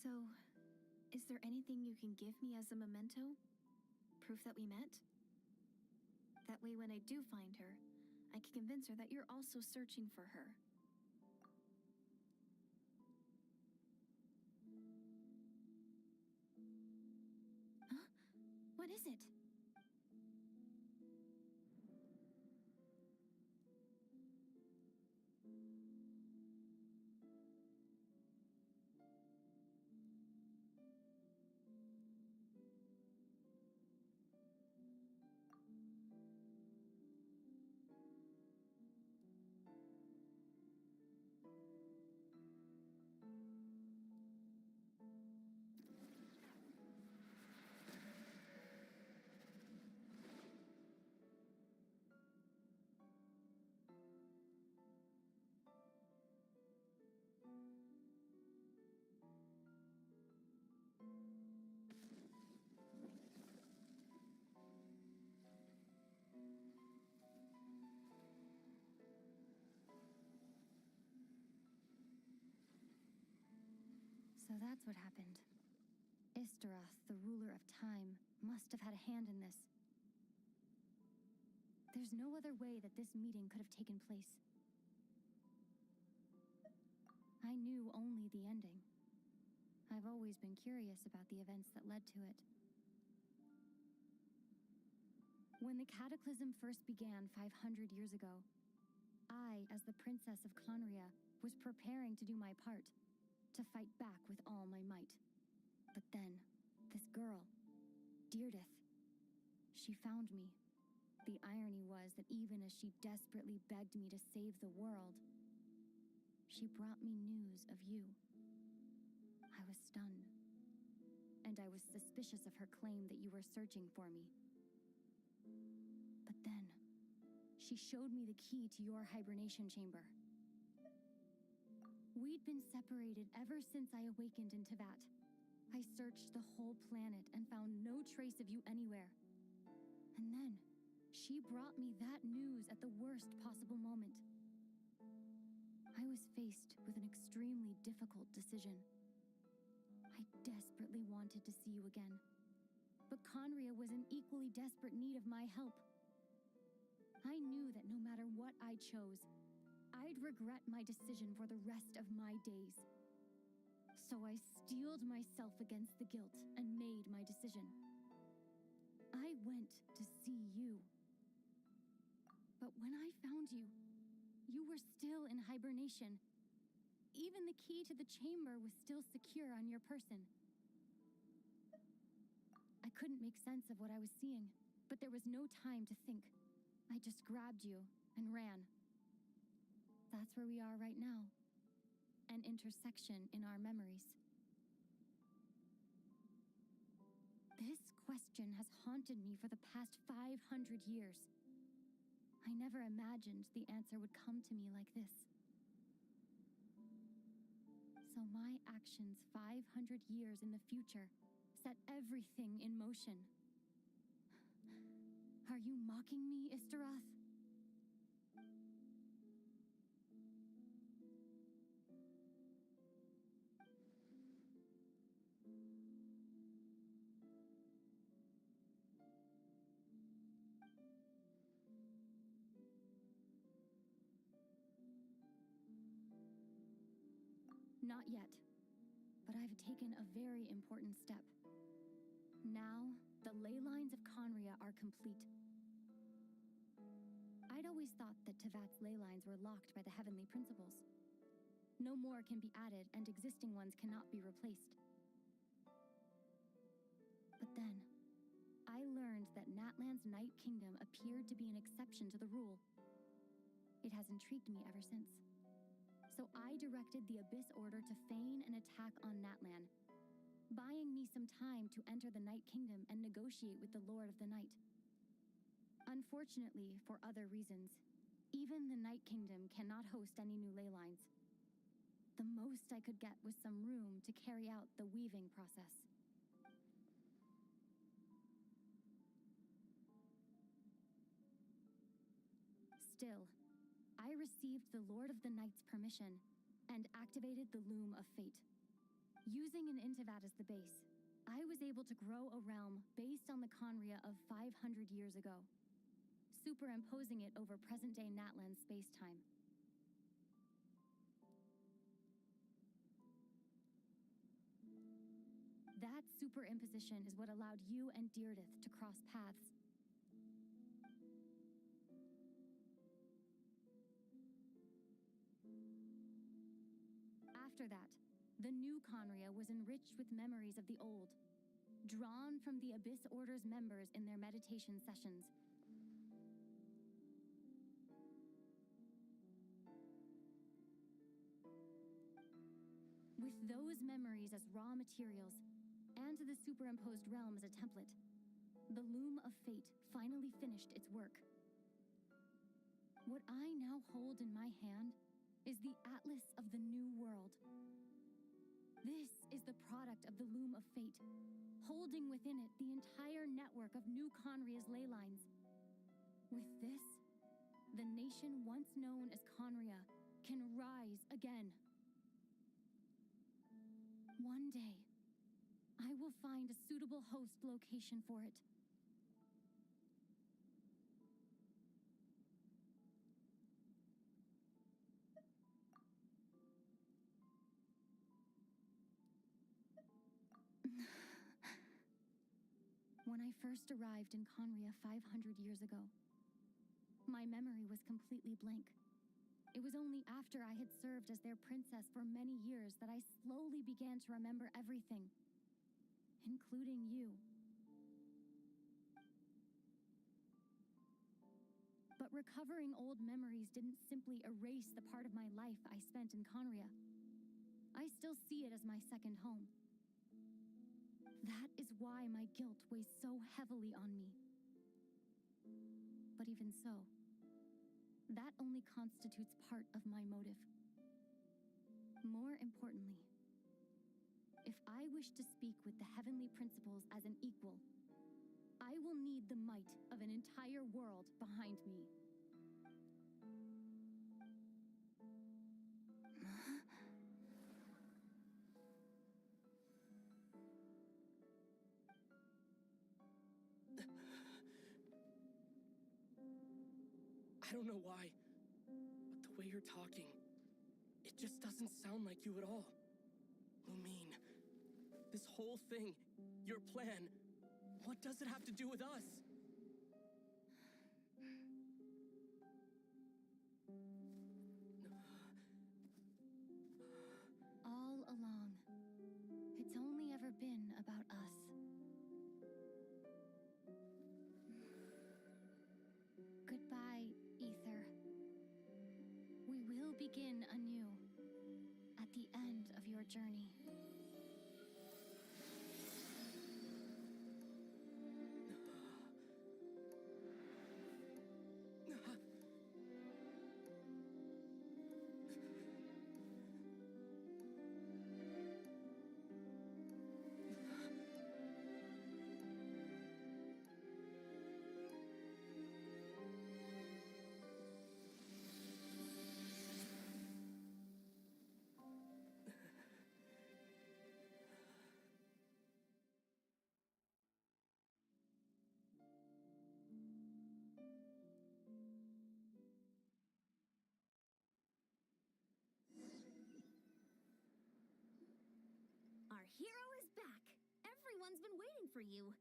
So, is there anything you can give me as a memento? Proof that we met? That way when I do find her, I can convince her that you're also searching for her. Huh? What is it? So that's what happened. Istaroth, the ruler of time, must have had a hand in this. There's no other way that this meeting could have taken place. I knew only the ending. I've always been curious about the events that led to it. When the cataclysm first began 500 years ago, I, as the Princess of Conria, was preparing to do my part, to fight back with all my might. But then, this girl, Deardith, she found me. The irony was that even as she desperately begged me to save the world, she brought me news of you. I was stunned, and I was suspicious of her claim that you were searching for me. But then, she showed me the key to your hibernation chamber. We'd been separated ever since I awakened into that. I searched the whole planet and found no trace of you anywhere. And then, she brought me that news at the worst possible moment. I was faced with an extremely difficult decision. I desperately wanted to see you again, but Conria was in equally desperate need of my help. I knew that no matter what I chose, I'd regret my decision for the rest of my days. So I steeled myself against the guilt and made my decision. hibernation. Even the key to the chamber was still secure on your person. I couldn't make sense of what I was seeing, but there was no time to think. I just grabbed you and ran. That's where we are right now. An intersection in our memories. This question has haunted me for the past 500 years. I never imagined the answer would come to me like this. So my actions 500 years in the future set everything in motion. Are you mocking me, Istaroth? Not yet, but I've taken a very important step. Now, the ley lines of Conria are complete. I'd always thought that Tevat's ley lines were locked by the heavenly principles. No more can be added, and existing ones cannot be replaced. But then, I learned that Natlan's Night Kingdom appeared to be an exception to the rule. It has intrigued me ever since. So I directed the Abyss Order to feign an attack on Natlan, buying me some time to enter the Night Kingdom and negotiate with the Lord of the Night. Unfortunately, for other reasons, even the Night Kingdom cannot host any new ley lines. The most I could get was some room to carry out the weaving process. Still, I received the Lord of the Night's permission and activated the Loom of Fate. Using an Intivat as the base, I was able to grow a realm based on the Conria of 500 years ago, superimposing it over present-day Natlan space-time. That superimposition is what allowed you and Deirdre to cross paths. After that, the new Conria was enriched with memories of the old, drawn from the Abyss Order's members in their meditation sessions. With those memories as raw materials, and the superimposed realm as a template, the Loom of Fate finally finished its work. What I now hold in my hand is the Atlas of the New World. This is the product of the Loom of Fate, holding within it the entire network of New Conria's ley lines. With this, the nation once known as Conria can rise again. One day, I will find a suitable host location for it. When I first arrived in Conria 500 years ago, my memory was completely blank. It was only after I had served as their princess for many years that I slowly began to remember everything, including you. But recovering old memories didn't simply erase the part of my life I spent in Conria. I still see it as my second home. That is why my guilt weighs so heavily on me. But even so, that only constitutes part of my motive. More importantly, if I wish to speak with the heavenly principles as an equal, I will need the might of an entire world behind me. I don't know why, but the way you're talking, it just doesn't sound like you at all. Lumine, this whole thing, your plan, what does it have to do with us? begin anew at the end of your journey. Our hero is back. Everyone's been waiting for you.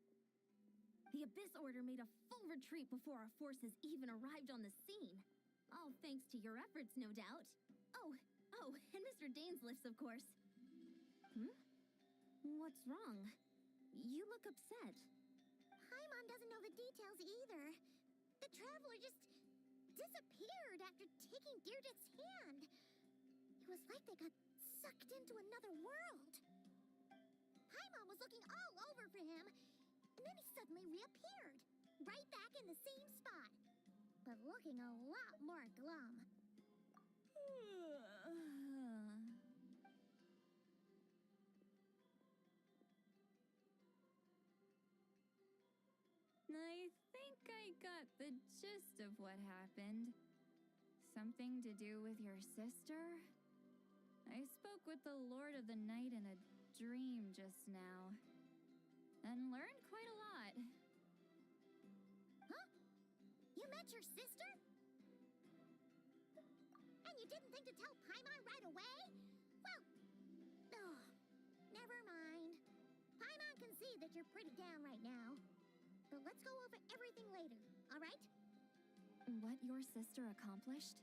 The Abyss Order made a full retreat before our forces even arrived on the scene. All thanks to your efforts, no doubt. Oh, and Mr. Dainsliff's, of course. What's wrong? You look upset. Paimon doesn't know the details either. The traveler just disappeared after taking Deirdre's hand. It was like they got sucked into another world. Paimon was looking all over for him, and then he suddenly reappeared, right back in the same spot, but looking a lot more glum. I think I got the gist of what happened. Something to do with your sister? I spoke with the Lord of the Night in a dream just now, and learned quite a lot. Huh? You met your sister? And you didn't think to tell Paimon right away? Well, never mind. Paimon can see that you're pretty down right now. But let's go over everything later, all right? What your sister accomplished?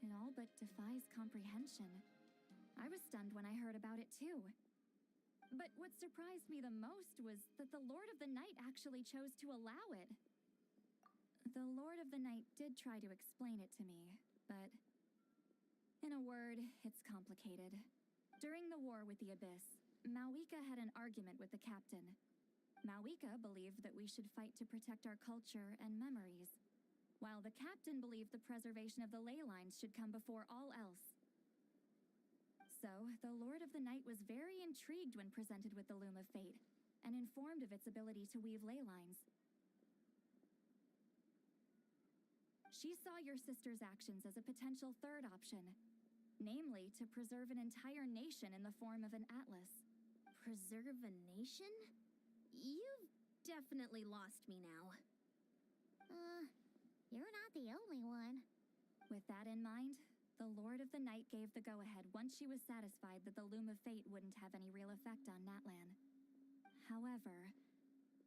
It all but defies comprehension. I was stunned when I heard about it too. But what surprised me the most was that the Lord of the Night actually chose to allow it. The Lord of the Night did try to explain it to me, but in a word, it's complicated. During the war with the Abyss, Malwika had an argument with the captain. Malwika believed that we should fight to protect our culture and memories, while the captain believed the preservation of the ley lines should come before all else. So, the Lord of the Night was very intrigued when presented with the Loom of Fate, and informed of its ability to weave ley lines. She saw your sister's actions as a potential third option, namely to preserve an entire nation in the form of an atlas. Preserve a nation? You've definitely lost me now. You're not the only one. With that in mind, the Lord of the Night gave the go-ahead once she was satisfied that the Loom of Fate wouldn't have any real effect on Natlan. However,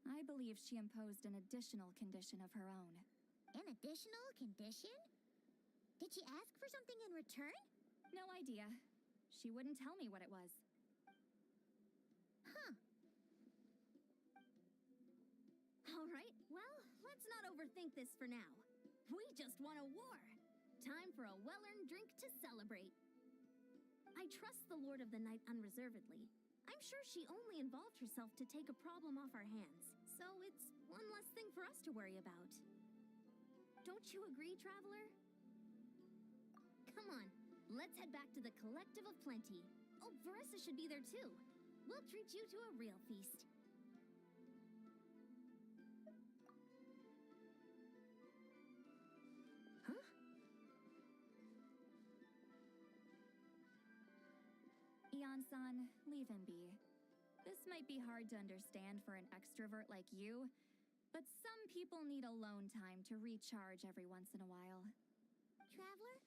I believe she imposed an additional condition of her own. An additional condition? Did she ask for something in return? No idea. She wouldn't tell me what it was. Huh. All right, well, let's not overthink this for now. We just won a war. Time for a well-earned drink to celebrate. I trust the Lord of the Night unreservedly. I'm sure she only involved herself to take a problem off our hands, so it's one less thing for us to worry about. Don't you agree, Traveler? Come on, let's head back to the Collective of Plenty. Oh, Varessa should be there too. We'll treat you to a real feast. Ian-san, leave him be. This might be hard to understand for an extrovert like you, but some people need alone time to recharge every once in a while. Traveler?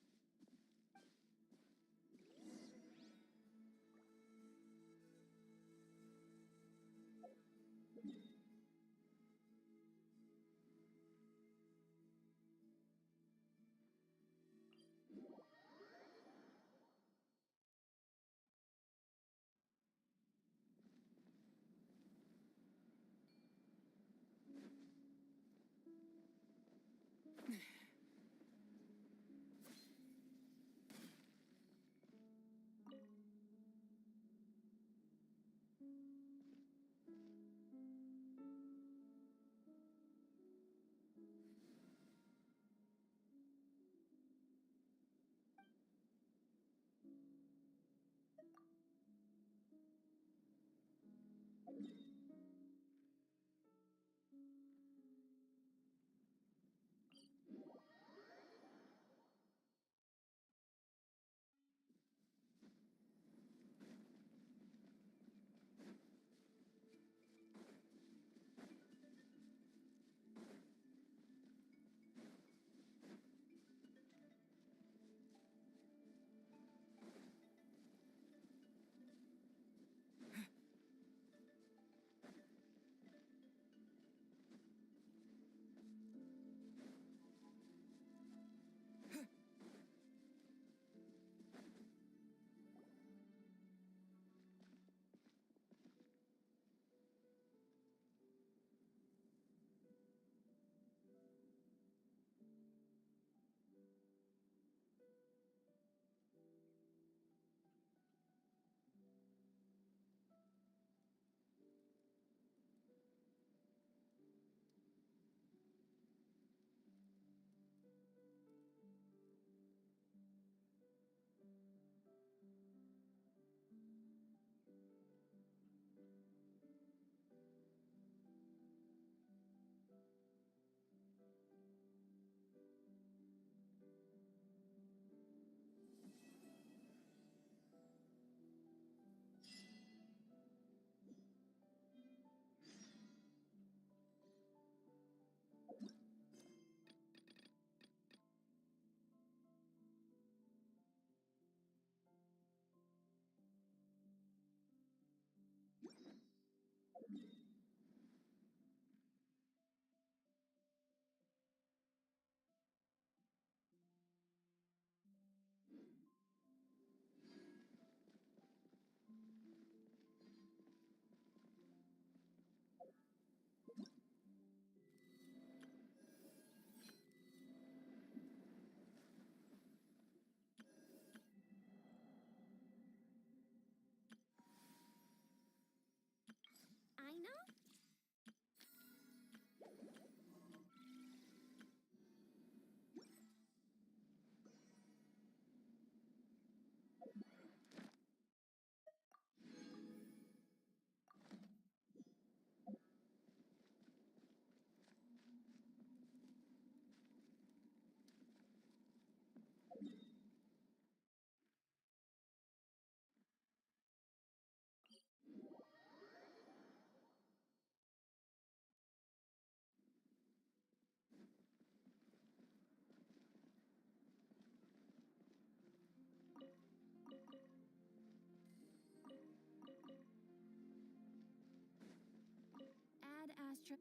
Astra.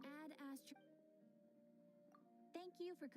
Add Astra. Thank you for